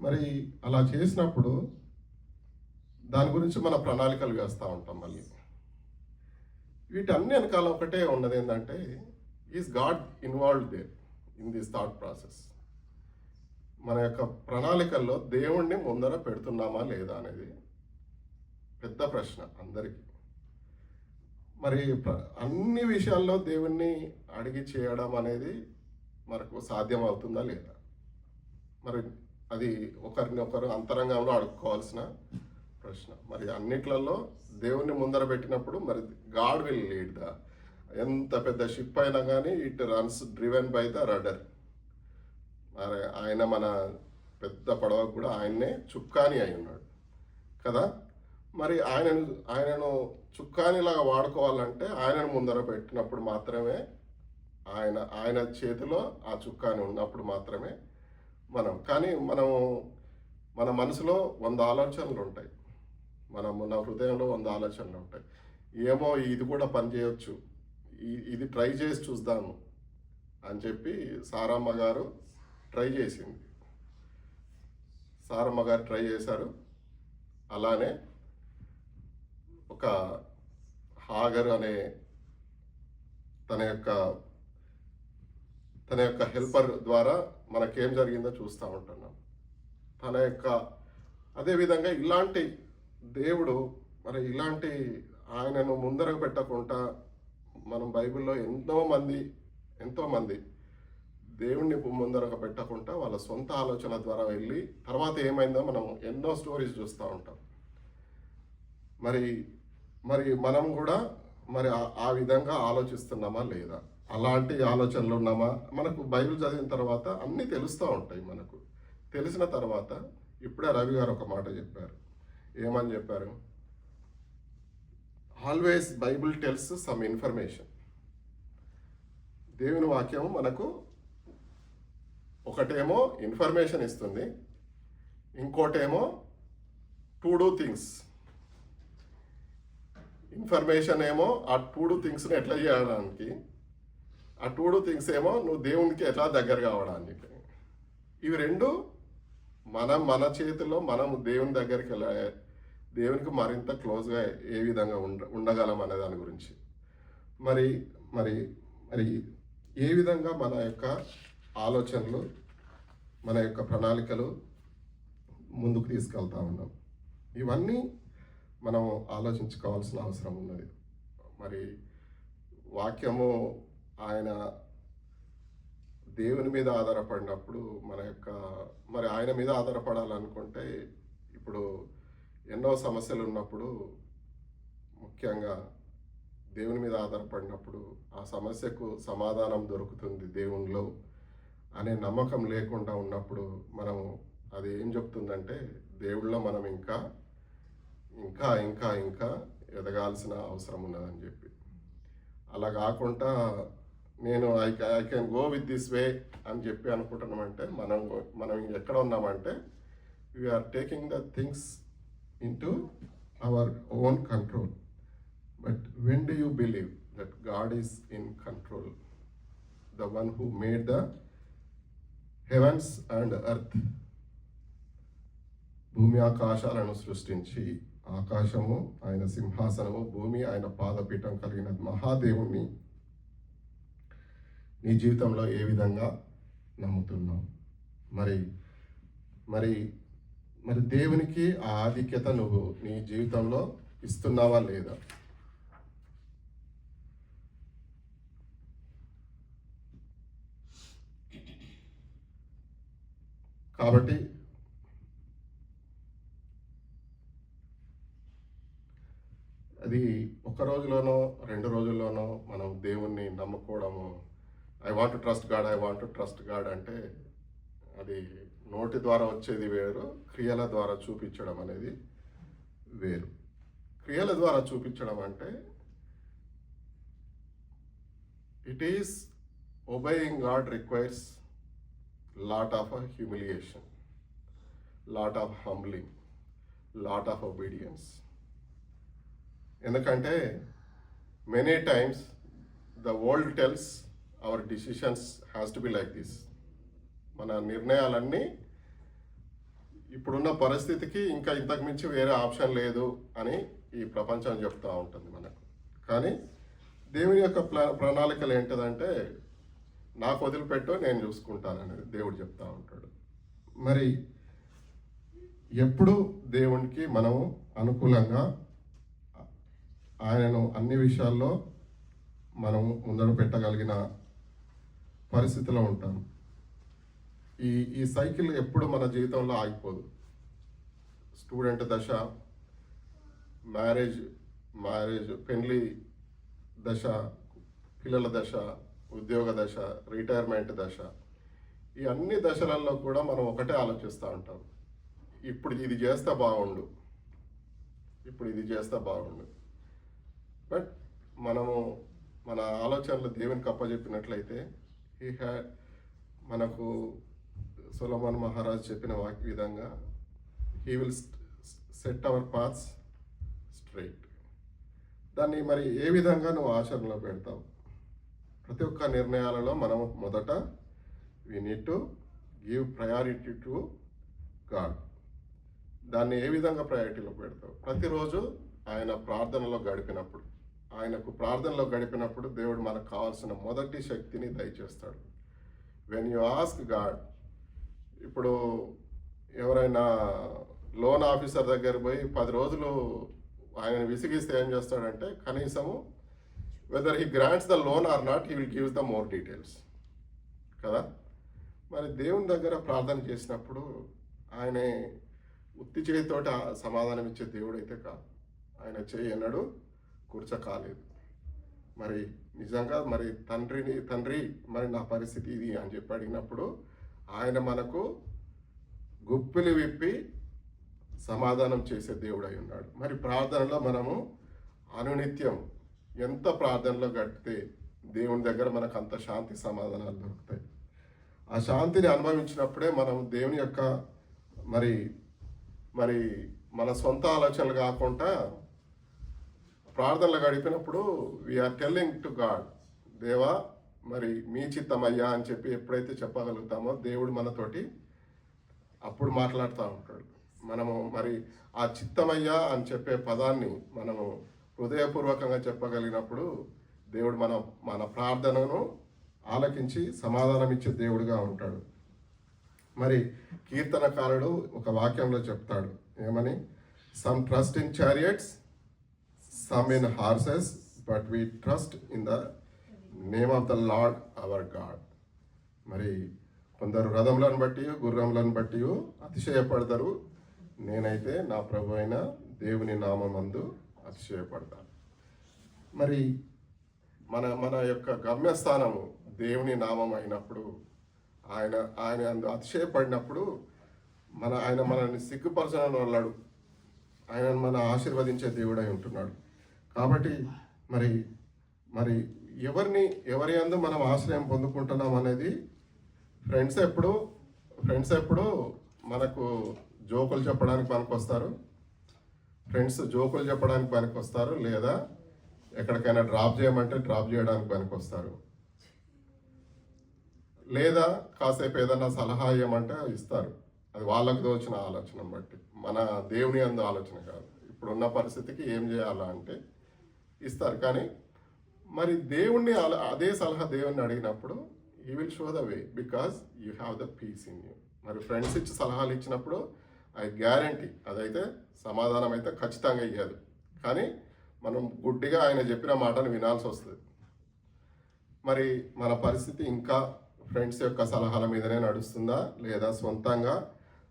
మరి అలా చేసినప్పుడు దాని గురించి మన ప్రణాళికలు వేస్తూ ఉంటాం. మళ్ళీ వీటన్ని వెనకాల ఒకటే ఉన్నది ఏంటంటే, is God involved there in this thought process. మన యొక్క ప్రణాళికల్లో దేవుణ్ణి ముందర పెడుతున్నామా లేదా అనేది పెద్ద ప్రశ్న అందరికీ. మరి అన్ని విషయాల్లో దేవుణ్ణి అడిగి చేయడం అనేది మనకు సాధ్యం అవుతుందా లేదా? మరి అది ఒకరినొకరు అంతరంగంలో అడుక్కోవాల్సిన ప్రశ్న. మరి అన్నిట్లలో దేవుణ్ణి ముందర పెట్టినప్పుడు మరి గాడ్ విల్ లీడ్ ద. ఎంత పెద్ద షిప్ అయినా కానీ it runs driven by the rudder. మరి ఆయన మన పెద్ద పడవకు కూడా ఆయన్నే చుక్కాని అయి ఉన్నాడు కదా. మరి ఆయనను చుక్కానిలాగా వాడుకోవాలంటే ఆయనను ముందర పెట్టినప్పుడు మాత్రమే, ఆయన చేతిలో ఆ చుక్కాని ఉన్నప్పుడు మాత్రమే కానీ మన మనసులో 100 ఆలోచనలు ఉంటాయి, మన హృదయంలో 100 ఆలోచనలు ఉంటాయి. ఏమో ఇది కూడా పని చేయొచ్చు, ఇది ట్రై చేసి చూద్దాము అని చెప్పి సారమ్మ గారు ట్రై చేసింది. సారమ్మ గారు ట్రై చేశారు. అలానే ఒక హాగర్ అనే తన యొక్క హెల్పర్ ద్వారా మనకేం జరిగిందో చూస్తూ ఉంటున్నాం. తన యొక్క అదేవిధంగా ఇలాంటి దేవుడు మరి ఇలాంటి ఆయనను ముందరకు పెట్టకుండా మనం బైబిల్లో ఎంతోమంది దేవుణ్ణి ముందరకు పెట్టకుండా వాళ్ళ సొంత ఆలోచన ద్వారా వెళ్ళి తర్వాత ఏమైందో మనం ఎన్నో స్టోరీస్ చూస్తూ ఉంటాం. మరి మనం కూడా మరి ఆ విధంగా ఆలోచిస్తున్నామా లేదా? అలాంటి ఆలోచనలు ఉన్నామా? మనకు బైబిల్ చదివిన తర్వాత అన్నీ తెలుస్తూ ఉంటాయి. మనకు తెలిసిన తర్వాత ఇప్పుడే రవి గారు ఒక మాట చెప్పారు. ఏమని చెప్పారు? Always Bible tells some information. దేవుని వాక్యం మనకు ఒకటేమో ఇన్ఫర్మేషన్ ఇస్తుంది, ఇంకోటేమో టు డూ థింగ్స్. ఇన్ఫర్మేషన్ ఏమో ఆ టు డూ థింగ్స్ని ఎట్లా చేయడానికి, ఆ టు డూ థింగ్స్ ఏమో నువ్వు దేవునికి ఎట్లా దగ్గర కావడానికి. ఇవి రెండు మన చేతిలో మనం దేవుని దగ్గరికి దేవునికి మరింత క్లోజ్గా ఏ విధంగా ఉండగలం అనే దాని గురించి మరి మరి మరి ఏ విధంగా మన యొక్క ఆలోచనలు, మన యొక్క ప్రణాళికలు ముందుకు తీసుకెళ్తా ఉన్నాం, ఇవన్నీ మనం ఆలోచించుకోవాల్సిన అవసరం ఉన్నది. మరి వాక్యము ఆయన దేవుని మీద ఆధారపడినప్పుడు మరి ఆయన మీద ఆధారపడాలనుకుంటే ఇప్పుడు ఎన్నో సమస్యలు ఉన్నప్పుడు ముఖ్యంగా దేవుని మీద ఆధారపడినప్పుడు ఆ సమస్యకు సమాధానం దొరుకుతుంది దేవునిలో అనే నమ్మకం లేకుండా ఉన్నప్పుడు మనం అది ఏం చెప్తుందంటే దేవుళ్ళో మనం ఇంకా ఇంకా ఇంకా ఇంకా ఎదగాల్సిన అవసరం ఉన్నదని చెప్పి. అలా కాకుండా నేను I can go with this way అని చెప్పి అనుకుంటున్నామంటే మనం ఎక్కడ ఉన్నామంటే we are taking the things into our own control. But when do you believe that God is in control, the one who made the heavens and earth, భూమి ఆకాశాలను సృష్టించి, ఆకాశము ఆయన సింహాసనము, భూమి ఆయన పాదపీఠం కలిగిన మహాదేవుణ్ణి నీ జీవితంలో ఏ విధంగా నమ్ముతున్నావు? మరి మరి మరి దేవునికి ఆ ఆధిక్యత నువ్వు నీ జీవితంలో ఇస్తున్నావా లేదా? కాబట్టి అది ఒక రోజులోనో 2 రోజుల్లోనో మనం దేవుణ్ణి నమ్ముకోవడము, I want to trust God, I want to trust God అంటే అది నోటి ద్వారా వచ్చేది వేరు, క్రియల ద్వారా చూపించడం అనేది వేరు. క్రియల ద్వారా చూపించడం అంటే it is obeying God requires lot of humiliation, lot of humbling, lot of obedience. ఎందుకంటే many times the world tells our decisions has to be like this. మన నిర్ణయాలన్నీ ఇప్పుడున్న పరిస్థితికి ఇంకా ఇంతకు మించి వేరే ఆప్షన్ లేదు అని ఈ ప్రపంచం చెప్తూ ఉంటుంది మనకు. కానీ దేవుని యొక్క ప్రణాళికలు ఏంటిదంటే నాకు వదిలిపెట్టు, నేను చూసుకుంటాననేది దేవుడు చెప్తూ ఉంటాడు. మరి ఎప్పుడు దేవునికి మనము అనుకూలంగా ఆయనను అన్ని విషయాల్లో మనము ముందర పెట్టగలిగిన పరిస్థితిలో ఉంటాం. ఈ సైకిల్ ఎప్పుడు మన జీవితంలో ఆగిపోదు. స్టూడెంట్ దశ, మ్యారేజ్, పెళ్లి దశ, పిల్లల దశ, ఉద్యోగ దశ, రిటైర్మెంట్ దశ, ఈ అన్ని దశలలో కూడా మనం ఒకటే ఆలోచిస్తూ ఉంటాం, ఇప్పుడు ఇది చేస్తే బాగుండు, ఇప్పుడు ఇది చేస్తే బాగుండు. బట్ మనము మన ఆలోచనలు దేవునికి అప్పచెప్పినట్లయితే మనకు సొలొమోన్ మహారాజ్ చెప్పిన వాక్య విధంగా he will set our paths straight. దాన్ని మరి ఏ విధంగా నువ్వు ఆచరణలో పెడతావు? ప్రతి ఒక్క నిర్ణయాలలో మనము మొదట we need to give priority to God. దాన్ని ఏ విధంగా ప్రయారిటీలో పెడతావు? ప్రతిరోజు ఆయన ప్రార్థనలో గడిపినప్పుడు దేవుడు మనకు కావాల్సిన మొదటి శక్తిని దయచేస్తాడు. వెన్ యూ ఆస్క్ గాడ్, ఇప్పుడు ఎవరైనా లోన్ ఆఫీసర్ దగ్గర పోయి 10 రోజులు ఆయన విసిగిస్తే ఏం చేస్తాడంటే కనీసము whether he grants the loan or not he will give the more details కదా. మరి దేవుని దగ్గర ప్రార్థన చేసినప్పుడు ఆయనే ఉత్తి చేతితోటి సమాధానం ఇచ్చే దేవుడు అయితే కాదు. ఆయన చేయి ఎన్నడూ కూర్చోకాలేదు. మరి నిజంగా మరి తండ్రి మరి నా పరిస్థితి ఇది అని చెప్పి అడిగినప్పుడు ఆయన మనకు గుప్పిలి విప్పి సమాధానం చేసే దేవుడు అయి ఉన్నాడు. మరి ప్రార్థనలో మనము అనునిత్యం ఎంత ప్రార్థనలో గడిపితే దేవుని దగ్గర మనకు అంత శాంతి సమాధానాలు దొరుకుతాయి. ఆ శాంతిని అనుభవించినప్పుడే మనం దేవుని యొక్క మరి మన సొంత ఆలోచనలు కాకుండా ప్రార్థనలు గడిపినప్పుడు వీఆర్ టెల్లింగ్ టు గాడ్, దేవా మరి మీ చిత్తమయ్యా అని చెప్పి ఎప్పుడైతే చెప్పగలుగుతామో దేవుడు మనతోటి అప్పుడు మాట్లాడుతూ ఉంటాడు. మనము మరి ఆ చిత్తమయ్యా అని చెప్పే పదాన్ని మనము హృదయపూర్వకంగా చెప్పగలిగినప్పుడు దేవుడు మన ప్రార్థనను ఆలకించి సమాధానం ఇచ్చే దేవుడుగా ఉంటాడు. మరి కీర్తనకారుడు ఒక వాక్యంలో చెప్తాడు ఏమని, some trust in chariots, some in horses, but we trust in the name of the lord hour God. మరి కొందరు రథములను బట్టి గుర్రములను బట్టి అతిశయపడతారు, నేనైతే నా ప్రభు అయిన దేవుని నామమందు అతిశయపడతాను. మరి మన యొక్క గమ్యస్థానము దేవుని నామం అయినప్పుడు ఆయన అందు అతిశయపడినప్పుడు ఆయన మనల్ని సిగ్గుపరచని వాళ్ళడు, ఆయన మన ఆశీర్వదించే దేవుడై ఉంటున్నాడు. కాబట్టి మరి ఎవరి అందు మనం ఆశ్రయం పొందుకుంటున్నాం అనేది ఫ్రెండ్స్ ఎప్పుడు మనకు జోకులు చెప్పడానికి పనికొస్తారు, లేదా ఎక్కడికైనా డ్రాప్ చేయమంటే డ్రాప్ చేయడానికి పనికొస్తారు, లేదా కాసేపు ఏదైనా సలహా ఇవ్వమంటే ఇస్తారు. అది వాళ్ళకు తోచిన ఆలోచన బట్టి, మన దేవుని అందు ఆలోచన కాదు. ఇప్పుడున్న పరిస్థితికి ఏం చేయాలా అంటే ఇస్తారు. కానీ మరి దేవుణ్ణి అదే సలహా దేవుణ్ణి అడిగినప్పుడు he will show the way, because you have the peace in you. మరి ఫ్రెండ్స్ ఇచ్చి సలహాలు ఇచ్చినప్పుడు ఐ గ్యారంటీ అదైతే సమాధానం అయితే ఖచ్చితంగా ఇవ్వదు. కానీ మనం గుడ్డిగా ఆయన చెప్పిన మాటను వినాల్సి వస్తుంది. మరి మన పరిస్థితి ఇంకా ఫ్రెండ్స్ యొక్క సలహాల మీదనే నడుస్తుందా, లేదా సొంతంగా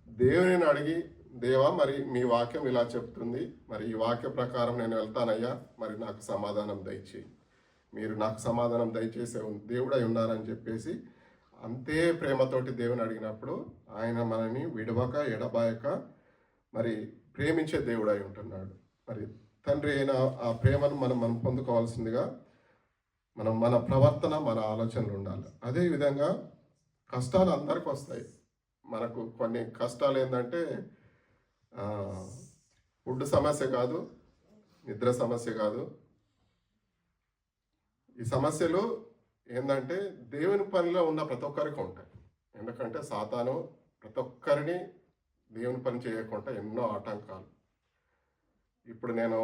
దేవుని అడిగి, దేవా మరి మీ వాక్యం ఇలా చెప్తుంది, మరి ఈ వాక్య ప్రకారం నేను వెళ్తానయ్యా, మరి నాకు సమాధానం దయచేయి, మీరు నాకు సమాధానం దయచేసే దేవుడై ఉన్నారని చెప్పేసి అంతే ప్రేమతోటి దేవుని అడిగినప్పుడు ఆయన మనని విడవక ఎడబాయక మరి ప్రేమించే దేవుడై ఉంటున్నాడు. మరి తండ్రి అయిన ఆ ప్రేమను మనం పొందుకోవాల్సిందిగా మన ప్రవర్తన, మన ఆలోచనలు ఉండాలి. అదేవిధంగా కష్టాలు అందరికి వస్తాయి. మనకు కొన్ని కష్టాలు ఏంటంటే ఫుడ్ సమస్య కాదు, నిద్ర సమస్య కాదు. ఈ సమస్యలు ఏంటంటే దేవుని పనిలో ఉన్న ప్రతి ఒక్కరికి ఉంటాయి. ఎందుకంటే సాతాను ప్రతి ఒక్కరిని దేవుని పని చేయకుండా ఎన్నో ఆటంకాలు. ఇప్పుడు నేను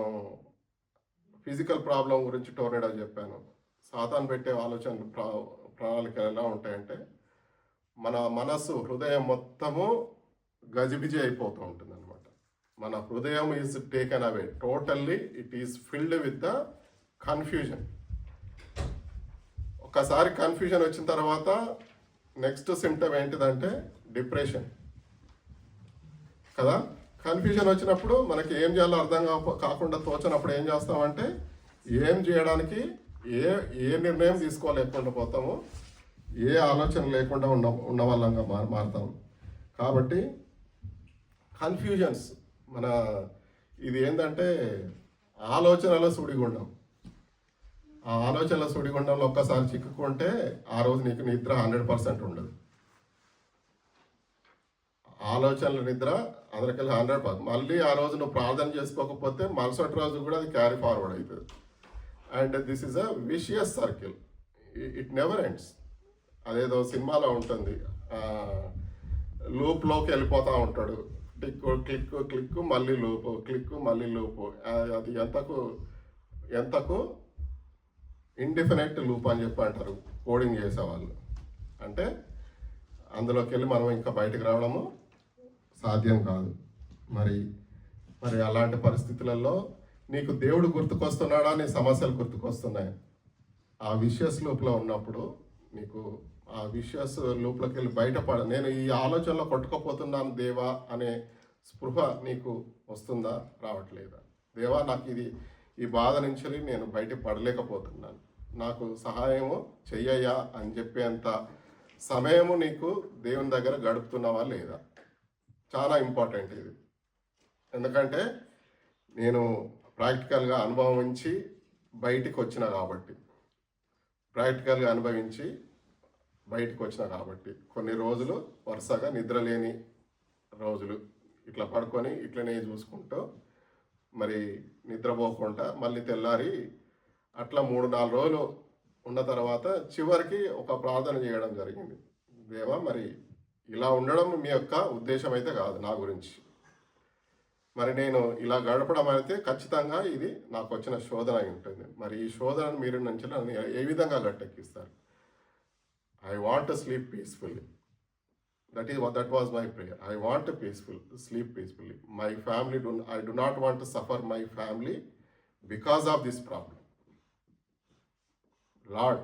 ఫిజికల్ ప్రాబ్లం గురించి టోర్నేడో చెప్పాను. సాతాను పెట్టే ఆలోచనలు ప్రణాళికలు ఎలా ఉంటాయంటే మన మనసు, హృదయం మొత్తము గజిబిజి అయిపోతూ ఉంటుంది అనమాట. మన హృదయం is taken away totally, it is filled with the confusion. ఒకసారి కన్ఫ్యూజన్ వచ్చిన తర్వాత నెక్స్ట్ సిమ్టమ్ ఏంటిదంటే డిప్రెషన్ కదా. కన్ఫ్యూజన్ వచ్చినప్పుడు మనకి ఏం చేయాలో అర్థం కాకుండా తోచినప్పుడు ఏం చేస్తామంటే ఏం చేయడానికి ఏ నిర్ణయం తీసుకోలేకుండా పోతాము, ఏ ఆలోచన లేకుండా ఉన్న వాళ్ళంగా మారుతాము. కాబట్టి కన్ఫ్యూజన్స్ ఇది ఏంటంటే ఆలోచనల సుడిగుండం. ఆ ఆలోచనల సుడిగుండంలో ఒక్కసారి చిక్కుకుంటే ఆ రోజు నీకు నిద్ర 100% ఉండదు. ఆలోచనల నిద్ర అందరికెళ్ళి 100%. మళ్ళీ ఆ రోజు నువ్వు ప్రార్థన చేసుకోకపోతే మరుసటి రోజు కూడా అది క్యారీ ఫార్వర్డ్ అవుతుంది. And this is a vicious circle, it never ends. అదేదో సినిమాలో ఉంటుంది, లూప్లోకి వెళ్ళిపోతూ ఉంటాడు. క్లిక్ మళ్ళీ లూపు, క్లిక్ మళ్ళీ లూపు. అది ఎంతకు ఇండిఫినైట్ లూప్ అని చెప్పి అంటారు కోడింగ్ చేసేవాళ్ళు. అంటే అందులోకి వెళ్ళి మనం ఇంకా బయటకు రావడము సాధ్యం కాదు. మరి అలాంటి పరిస్థితులలో నీకు దేవుడు గుర్తుకొస్తున్నాడా, నీ సమస్యలు గుర్తుకొస్తున్నాయి. ఆ విషయస్ లూప్లో ఉన్నప్పుడు నీకు ఆ విషయస్ లూప్లోకి వెళ్ళి నేను ఈ ఆలోచనలో కొట్టుకుపోతున్నాను దేవా అనే స్పృహ నీకు వస్తుందా, రావట్లేదా? దేవా నాకు ఈ బాధ నుంచి నేను బయట పడలేకపోతున్నాను, నాకు సహాయము చెయ్యయ్యా అని చెప్పేంత సమయము నీకు దేవుని దగ్గర గడుపుతున్నావా లేదా? చాలా ఇంపార్టెంట్ ఇది. ఎందుకంటే నేను ప్రాక్టికల్గా అనుభవించి బయటికి వచ్చిన కాబట్టి కొన్ని రోజులు వరుసగా నిద్రలేని రోజులు ఇట్లా పడుకొని ఇట్లనే చూసుకుంటూ మరి నిద్రపోకుండా మళ్ళీ తెల్లారి అట్లా 3-4 రోజులు ఉన్న తర్వాత చివరికి ఒక ప్రార్థన చేయడం జరిగింది. దేవా మరి ఇలా ఉండడం మీ యొక్క ఉద్దేశం అయితే కాదు నా గురించి. మరి నేను ఇలా గడపడం అయితే ఖచ్చితంగా ఇది నాకు వచ్చిన శోధన అయి ఉంటుంది. మరి ఈ శోధనను మీరు నుంచి నన్ను ఏ విధంగా గట్టెక్కిస్తారు? I want to sleep peacefully. That was my prayer. I want to sleep peacefully. My family, I do not want to suffer my family because of this problem. Lord,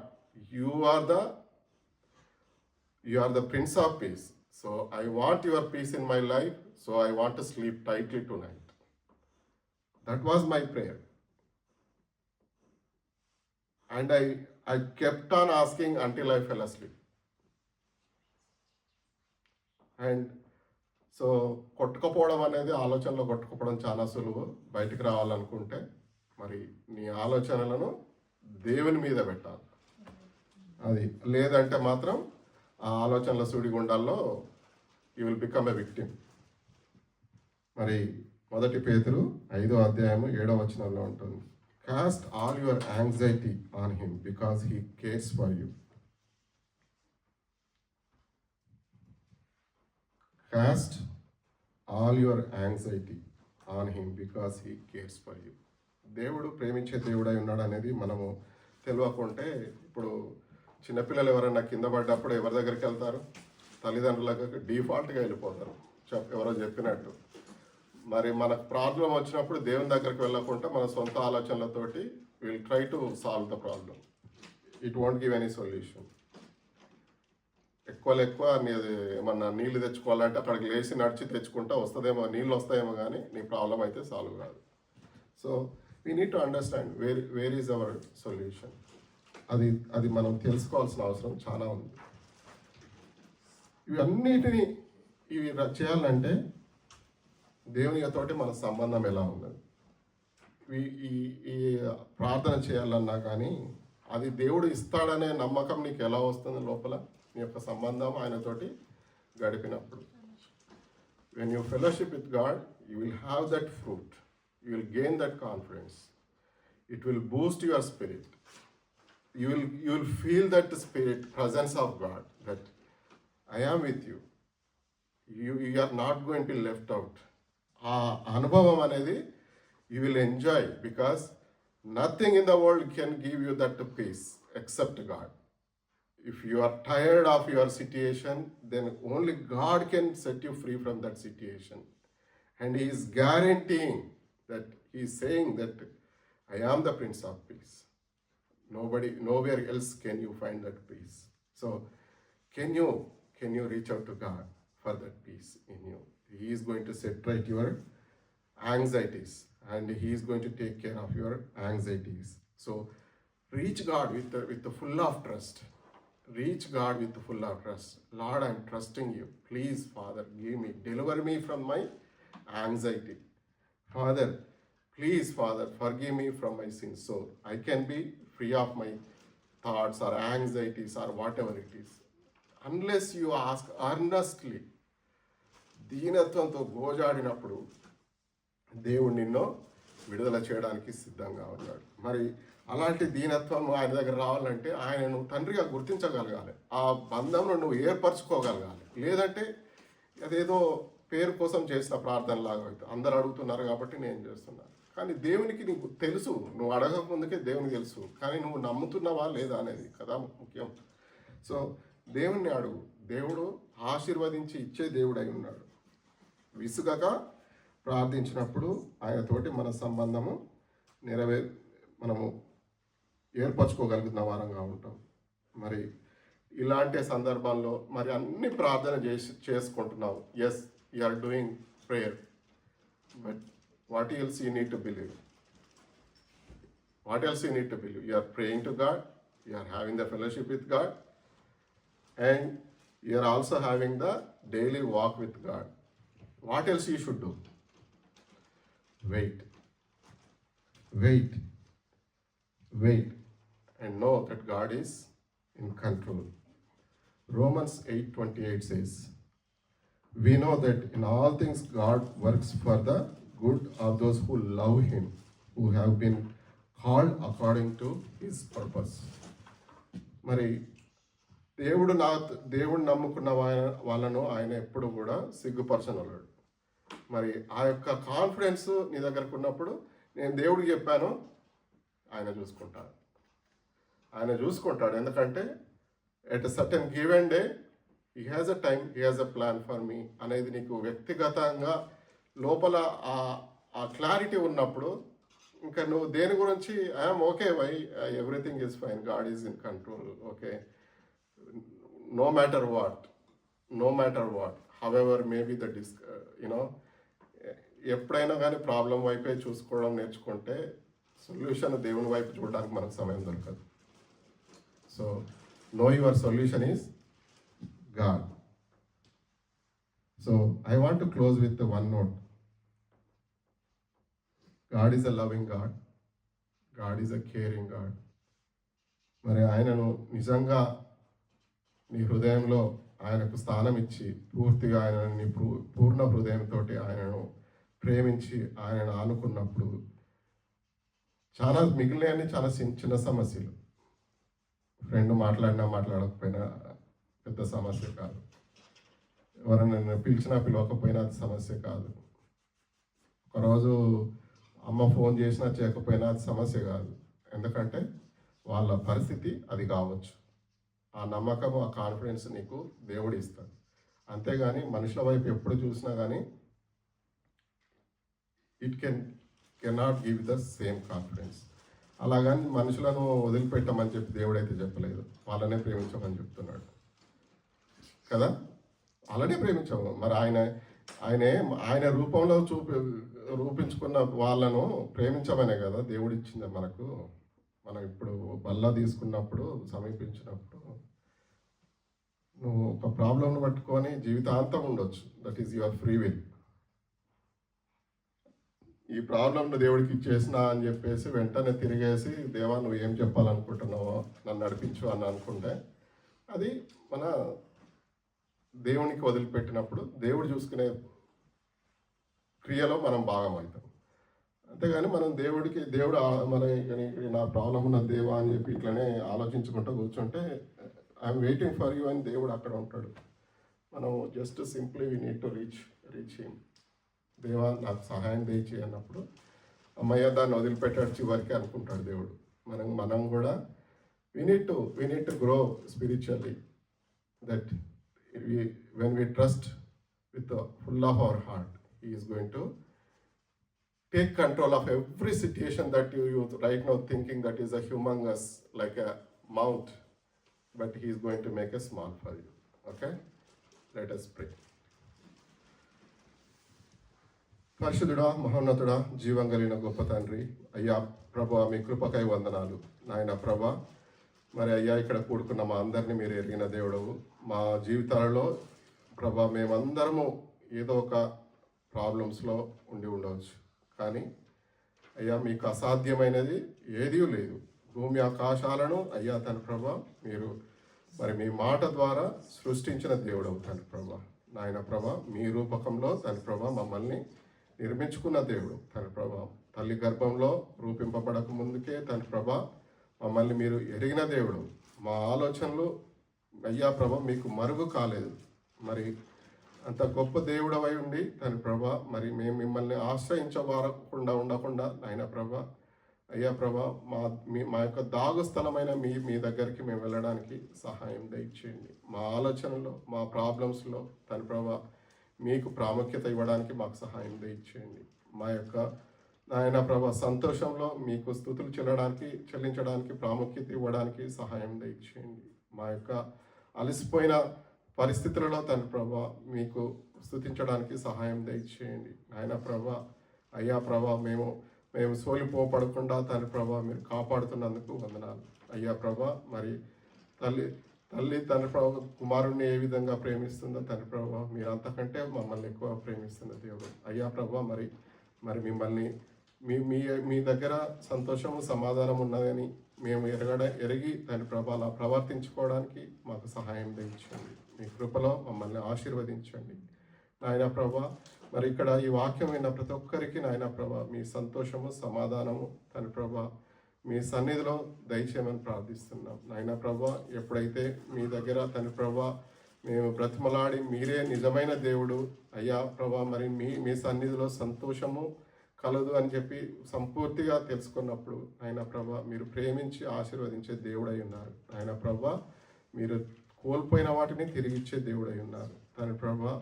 you are the Prince of Peace. So I want your peace in my life. So I want to sleep tightly tonight. That was my prayer. And I kept on asking until I fell asleep. And so కొట్టుకుపోవడం అనేది, ఆలోచనలో కొట్టుకుపోవడం చాలా సులువు. బయటికి రావాలనుకుంటే మరి నీ ఆలోచనలను దేవుని మీద పెట్టాలి. అది లేదంటే మాత్రం ఆ ఆలోచనల సుడిగుండాల్లో you will become a victim. మరి 1 పేతురు 5వ అధ్యాయము 7వ వచనంలో ఉంటుంది, cast all your anxiety on him because he cares for you. Cast all your anxiety on him because he cares for you. దేవుడు ప్రేమించే దేవుడై ఉన్నాడు అనేది మనము తెలియకుంటే, ఇప్పుడు చిన్నపిల్లలు ఎవరైనా కింద పడ్డప్పుడు ఎవరి దగ్గరికి వెళ్తారు? తల్లిదండ్రులకు డిఫాల్ట్గా వెళ్ళిపోతారు, ఎవరో చెప్పినట్టు. మరి మనకు ప్రాబ్లం వచ్చినప్పుడు దేవుని దగ్గరికి వెళ్ళకుండా మన సొంత ఆలోచనలతోటి will try to solve the problem. It won't give any solution. ఎక్కువ ఏమన్నా నీళ్ళు తెచ్చుకోవాలంటే అక్కడికి లేచి నడిచి తెచ్చుకుంటా వస్తుందేమో, నీళ్ళు వస్తాయేమో, కానీ నీ ప్రాబ్లం అయితే సాల్వ్ కాదు. So we need to understand where is our solution. అది మనం తెలుసుకోవాల్సిన అవసరం చాలా ఉంది. ఇవి చేయాలంటే దేవునితోటి మన సంబంధం ఎలా ఉన్నది, ఈ ప్రార్థన చేయాలన్నా కానీ అది దేవుడు ఇస్తాడనే నమ్మకం నీకు ఎలా వస్తుంది లోపల, నీ యొక్క సంబంధం ఆయనతోటి గడిపినప్పుడు. When you fellowship with God, you will have that fruit, you will gain that confidence, it will boost your spirit, you will feel that spirit presence of God, that I am with you, you are not going to be left out. ఆ అనుభవం అనేది you will enjoy, because nothing in the world can give you that peace except God. If you are tired of your situation, then only God can set you free from that situation, and he is guaranteeing that, he is saying that I am the Prince of Peace. Nowhere else can you find that peace. So can you reach out to God for that peace in you? He is going to set right your anxieties, and he is going to take care of your anxieties. So reach God with the full of trust. Reach God with the full of trust. Lord, I am trusting you. Please, Father, deliver me from my anxiety. Father, please, Father, forgive me from my sins, so I can be free of my thoughts or anxieties or whatever it is. Unless you ask earnestly, దీనత్వంతో గోజాడినప్పుడు దేవుడు నిన్ను విడుదల చేయడానికి సిద్ధంగా ఉన్నాడు. మరి అలాంటి దీనత్వం ఆయన దగ్గర రావాలంటే ఆయనను తండ్రిగా గుర్తించగలగాలి, ఆ బంధంను నువ్వు ఏర్పరచుకోగలగాలి. లేదంటే అదేదో పేరు కోసం చేసిన ప్రార్థనలాగా అవుతుంది. అందరు అడుగుతున్నారు కాబట్టి నేను చేస్తున్నాను, కానీ దేవునికి నీకు తెలుసు, నువ్వు అడగక ముందుకే దేవునికి తెలుసు, కానీ నువ్వు నమ్ముతున్నావా లేదా అనేది కదా ముఖ్యం. సో దేవుణ్ణి అడుగు, దేవుడు ఆశీర్వదించి ఇచ్చే దేవుడై ఉన్నాడు. విసుగక ప్రార్థించినప్పుడు ఆయనతోటి మన సంబంధము మనము ఏర్పరచుకోగలుగుతున్న వారంగా ఉంటాం. మరి ఇలాంటి సందర్భాల్లో మరి అన్ని ప్రార్థన చేసుకుంటున్నావు. Yes, you are doing prayer, but what else you need to believe? What else you need to believe? You are praying to God, you are having the fellowship with God, and you are also having the daily walk with God. What else you should do? Wait, and know that God is in control. Romans 8:28 says, we know that in all things God works for the good of those who love him, who have been called according to his purpose. మరి దేవుడు నమ్ముకున్న వాళ్ళను ఆయన ఎప్పుడు కూడా సిగ్గుపరచనన్నాడు. మరి ఆ యొక్క కాన్ఫిడెన్స్ నీ దగ్గరకు ఉన్నప్పుడు, నేను దేవుడికి చెప్పాను, ఆయన చూసుకుంటాడు. ఎందుకంటే at a certain given day he has a time, he has a plan for me అనేది నీకు వ్యక్తిగతంగా లోపల ఆ క్లారిటీ ఉన్నప్పుడు ఇంకా నువ్వు దేని గురించి I'm okay, why everything is fine, God is in control, okay, no matter what however maybe the ఎప్పుడైనా కానీ ప్రాబ్లం వైపే చూసుకోవడం నేర్చుకుంటే సొల్యూషన్ దేవుని వైపు చూడడానికి మనకు సమయం దొరకదు. So know your solution is God. So I want to close with one note. God is a loving God. God is a caring God. మరి ఆయనను నిజంగా నీ హృదయంలో ఆయనకు స్థానం ఇచ్చి పూర్తిగా ఆయనని పూర్ణ హృదయంతో ఆయనను ప్రేమించి ఆయనను ఆనుకున్నప్పుడు చాలా మిగిలినవన్నీ చాలా చిన్న సమస్యలు. ఫ్రెండ్ మాట్లాడినా మాట్లాడకపోయినా పెద్ద సమస్య కాదు. ఎవరైనా నిన్ను పిలిచినా పిలవకపోయినా అది సమస్య కాదు. ఒకరోజు అమ్మ ఫోన్ చేసినా చేయకపోయినా అది సమస్య కాదు. ఎందుకంటే వాళ్ళ పరిస్థితి అది కావచ్చు. ఆ నమ్మకము, ఆ కాన్ఫిడెన్స్ నీకు దేవుడు ఇస్తాడు. అంతేగాని మనుషుల వైపు ఎప్పుడు చూసినా కానీ it cannot give the same confidence. అలాగని మనుషులను వదిలిపెట్టమని చెప్పి దేవుడు అయితే చెప్పలేదు, వాళ్ళనే ప్రేమించమని చెప్తున్నాడు కదా. అలానే ప్రేమించాము. మరి ఆయన రూపంలో రూపించుకున్న వాళ్ళను ప్రేమించమనే కదా దేవుడు ఇచ్చింది మనకు. మనం ఇప్పుడు బల్ల తీసుకున్నప్పుడు, సమీపించినప్పుడు నువ్వు ఒక ప్రాబ్లంను పట్టుకొని జీవితాంతం ఉండొచ్చు. That is your free will. ఈ ప్రాబ్లంను దేవుడికి ఇచ్చేసినా అని చెప్పేసి వెంటనే తిరిగేసి, దేవా నువ్వు ఏం చెప్పాలనుకుంటున్నావో నన్ను నడిపించు అని అనుకుంటే అది మన దేవునికి వదిలిపెట్టినప్పుడు దేవుడు చూసుకునే క్రియలో మనం భాగం అవుతాం. అంతేగాని మనం దేవుడు నా ప్రాబ్లం ఉన్న దేవా అని చెప్పి ఇట్లనే ఆలోచించుకుంటూ కూర్చుంటే ఐఎమ్ వెయిటింగ్ ఫర్ యూ అని దేవుడు అక్కడ ఉంటాడు. మనం just simply we need to reach him. దేవా నాకు సహాయం దయచేయి అన్నప్పుడు అమ్మయ్య దాన్ని వదిలిపెట్టాడు చివరికి అనుకుంటాడు దేవుడు. మనం కూడా we need to grow spiritually. That when we trust with the full of our heart, he is going to take control of every situation that you right now thinking that is a humongous like a mount, but he is going to make a small for you. Okay, let us pray. పరిశుద్ధుడా, మహోన్నతుడా, జీవం కలిగిన గొప్ప తండ్రి, అయ్యా ప్రభువా మీ కృపకై వందనాలు నాయన ప్రభా. మరి అయ్యా ఇక్కడ కూడుకున్న మా అందరినీ మీరు ఎరిగిన దేవుడవు. మా జీవితాలలో ప్రభా మేమందరము ఏదో ఒక ప్రాబ్లమ్స్లో ఉండి ఉండవచ్చు, కానీ అయ్యా మీకు అసాధ్యమైనది ఏదీ లేదు. భూమి ఆకాశాలను అయ్యా తన ప్రభా మీరు మరి మీ మాట ద్వారా సృష్టించిన దేవుడవు తన ప్రభా. నాయన ప్రభా మీ రూపకంలో తన ప్రభా మమ్మల్ని నిర్మించుకున్న దేవుడు తన ప్రభా. తల్లి గర్భంలో రూపింపబడక ముందుకే తన ప్రభా మమ్మల్ని మీరు ఎరిగిన దేవుడు. మా ఆలోచనలు అయ్యా ప్రభా మీకు మరుగు కాలేదు. మరి అంత గొప్ప దేవుడవై ఉండి తన ప్రభా మరి మేము మిమ్మల్ని ఆశ్రయించకుండా ఉండకుండా నాయన ప్రభా అయ్యా ప్రభా మా యొక్క దాగు స్థలమైన మీ దగ్గరికి మేము వెళ్ళడానికి సహాయం దయచేయండి. మా ఆలోచనలో మా ప్రాబ్లమ్స్లో తన ప్రభా మీకు ప్రాముఖ్యత ఇవ్వడానికి మాకు సహాయం దయచేయండి. మా యొక్క నాయన ప్రభా సంతోషంలో మీకు స్తుతులు చెల్లించడానికి ప్రాముఖ్యత ఇవ్వడానికి సహాయం దయచేయండి. మా యొక్క అలసిపోయిన పరిస్థితులలో తన ప్రభా మీకు స్తుతించడానికి సహాయం దయచేయండి. నాయన ప్రభా అయ్యా ప్రభా మేము సోలిపోపడకుండా తన ప్రభా మీరు కాపాడుతున్నందుకు వందనాలు. అయ్యా ప్రభా మరి తల్లి తన ప్రభా కుమారుణ్ణి ఏ విధంగా ప్రేమిస్తుందో తన ప్రభా మీరు అంతకంటే మమ్మల్ని ఎక్కువ ప్రేమిస్తున్న దేవుడు. అయ్యా ప్రభా మరి మిమ్మల్ని మీ దగ్గర సంతోషము సమాధానం ఉన్నదని మేము ఎరిగి దాని ప్రభావం ప్రవర్తించుకోవడానికి మాకు సహాయం దయచండి. మీ కృపలో మమ్మల్ని ఆశీర్వదించండి నాయన ప్రభా. మరి ఇక్కడ ఈ వాక్యం విన్న ప్రతి ఒక్కరికి నాయన ప్రభా మీ సంతోషము సమాధానము తన ప్రభా మీ సన్నిధిలో దయచేయమని ప్రార్థిస్తున్నాం నాయన ప్రభా. ఎప్పుడైతే మీ దగ్గర తన ప్రభా మేము బ్రతిమలాడి మీరే నిజమైన దేవుడు అయ్యా ప్రభా మరి మీ సన్నిధిలో సంతోషము కలదు అని చెప్పి సంపూర్తిగా తెలుసుకున్నప్పుడు ఆయన ప్రభా మీరు ప్రేమించి ఆశీర్వదించే దేవుడై ఉన్నారు. ఆయన ప్రభా మీరు కోల్పోయిన వాటిని తిరిగిచ్చే దేవుడై ఉన్నారు. తన ప్రభా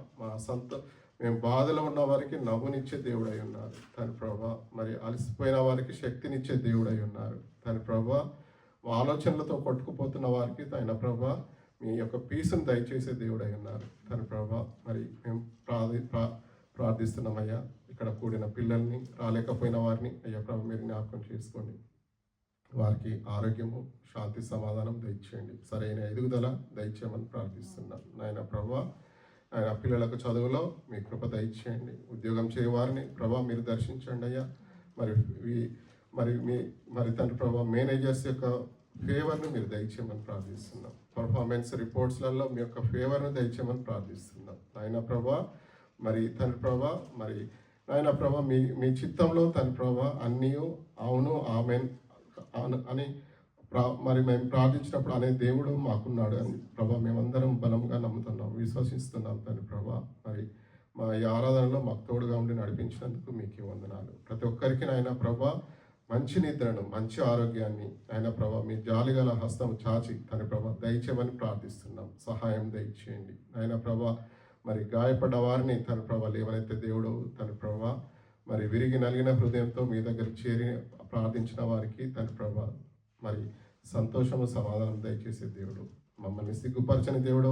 మేము బాధలో ఉన్న వారికి నవ్వునిచ్చే దేవుడై ఉన్నారు. తన ప్రభా మరి అలసిపోయిన వారికి శక్తినిచ్చే దేవుడై ఉన్నారు. తన ప్రభా ఆలోచనలతో కొట్టుకుపోతున్న వారికి ఆయన ప్రభా మీ యొక్క పీసును దయచేసే దేవుడై ఉన్నారు. తన ప్రభా మరి మేము ప్రార్థిస్తున్నామయ్యా. ఇక్కడ కూడిన పిల్లల్ని రాలేకపోయిన వారిని అయ్యా ప్రభా మీరు జ్ఞాపకం చేసుకోండి. వారికి ఆరోగ్యము శాంతి సమాధానం దయచేయండి. సరైన ఎదుగుదల దయచేయమని ప్రార్థిస్తున్నాం నాయన ప్రభా. ఆయన పిల్లలకు చదువులో మీ కృప దయచేయండి. ఉద్యోగం చేయవారిని ప్రభా మీరు దర్శించండి అయ్యా. మరి తండ్రి ప్రభా మేనేజర్స్ యొక్క ఫేవర్ను మీరు దయచేయమని ప్రార్థిస్తున్నాం. పర్ఫార్మెన్స్ రిపోర్ట్స్లలో మీ యొక్క ఫేవర్ను దయచేయమని ప్రార్థిస్తున్నాం నాయన ప్రభా. మరి తండ్రి ప్రభా మరి నాయన ప్రభా మీ చిత్తంలో తండ్రి ప్రభా అన్నీ అవును ఆమెన్ అని మరి మేము ప్రార్థించినప్పుడు అనే దేవుడు మాకున్నాడు అని ప్రభా మేమందరం బలంగా నమ్ముతున్నాం, విశ్వసిస్తున్నాం తండ్రి ప్రభా. మరి మా ఈ ఆరాధనలో మాకు తోడుగా ఉండి నడిపించినందుకు మీకు వందనాలు. ప్రతి ఒక్కరికి నాయన ప్రభా మంచి నిద్రను, మంచి ఆరోగ్యాన్ని ఆయన ప్రభా మీ జాలిగల హస్తం చాచి తన ప్రభా దయచేయమని ప్రార్థిస్తున్నాం. సహాయం దయచేయండి ఆయన ప్రభా. మరి గాయపడ్డ వారిని తన ప్రభా లేవనైతే దేవుడు తన ప్రభా మరి విరిగి నలిగిన హృదయంతో మీ దగ్గర చేరి ప్రార్థించిన వారికి తన ప్రభా మరి సంతోషము సమాధానం దయచేసే దేవుడు, మమ్మల్ని సిగ్గుపరచని దేవుడు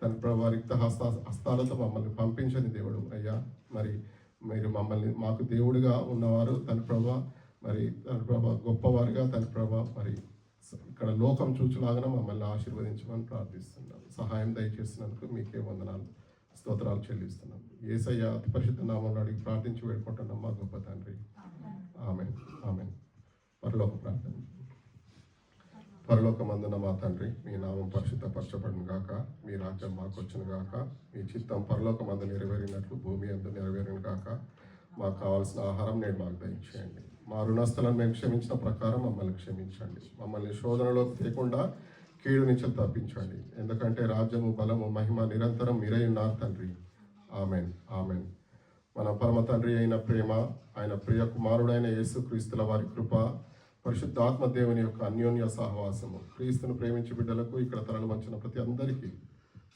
తన ప్రభా రిక్త హస్తాలతో మమ్మల్ని పంపించని దేవుడు అయ్యా. మరి మీరు మమ్మల్ని మాకు దేవుడిగా ఉన్నవారు తన ప్రభా మరి తన ప్రభా గొప్పవారుగా తన ప్రభా మరి ఇక్కడ లోకం చూచులాగా మమ్మల్ని ఆశీర్వదించమని ప్రార్థిస్తున్నాం. సహాయం దయచేస్తున్నందుకు మీకే వందనాలు, స్తోత్రాలు చెల్లిస్తున్నాం. యేసయ్య అతి పరిశుద్ధ నామంలో అడిగి ప్రార్థించి వేడుకుంటున్నాం మా గొప్ప తండ్రి. ఆమేన్ ఆమేన్. పరలోక ప్రార్థన. పరలోకమందున మా తండ్రి, మీ నామం పరిశుద్ధపరచబడును గాక, మీ రాజ్యం మాకు వచ్చును గాక, మీ చిత్తం పరలోకమందు నెరవేరినట్లు భూమి అందు నెరవేరును గాక. మాకు కావాల్సిన ఆహారం నేడు మాకు దయచేయండి. మా రుణస్థలను మేము క్షమించిన ప్రకారం మమ్మల్ని క్షమించండి. మమ్మల్ని శోధనలోకి తేకుండా కీడు నుంచి తప్పించండి. ఎందుకంటే రాజ్యము, బలము, మహిమ నిరంతరం మీరై ఉన్నారు తండ్రి. Amen amen. మన పరమ తండ్రి అయిన ప్రేమ, ఆయన ప్రియ కుమారుడైన యేసుక్రీస్తుల వారి కృప, పరిశుద్ధాత్మ దేవుని యొక్క అన్యోన్య సహవాసము, క్రీస్తును ప్రేమించి బిడ్డలకు ఇక్కడ తరలి వచ్చిన ప్రతి అందరికీ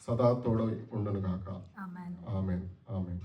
సదా తోడై ఉండును గాక. Amen amen.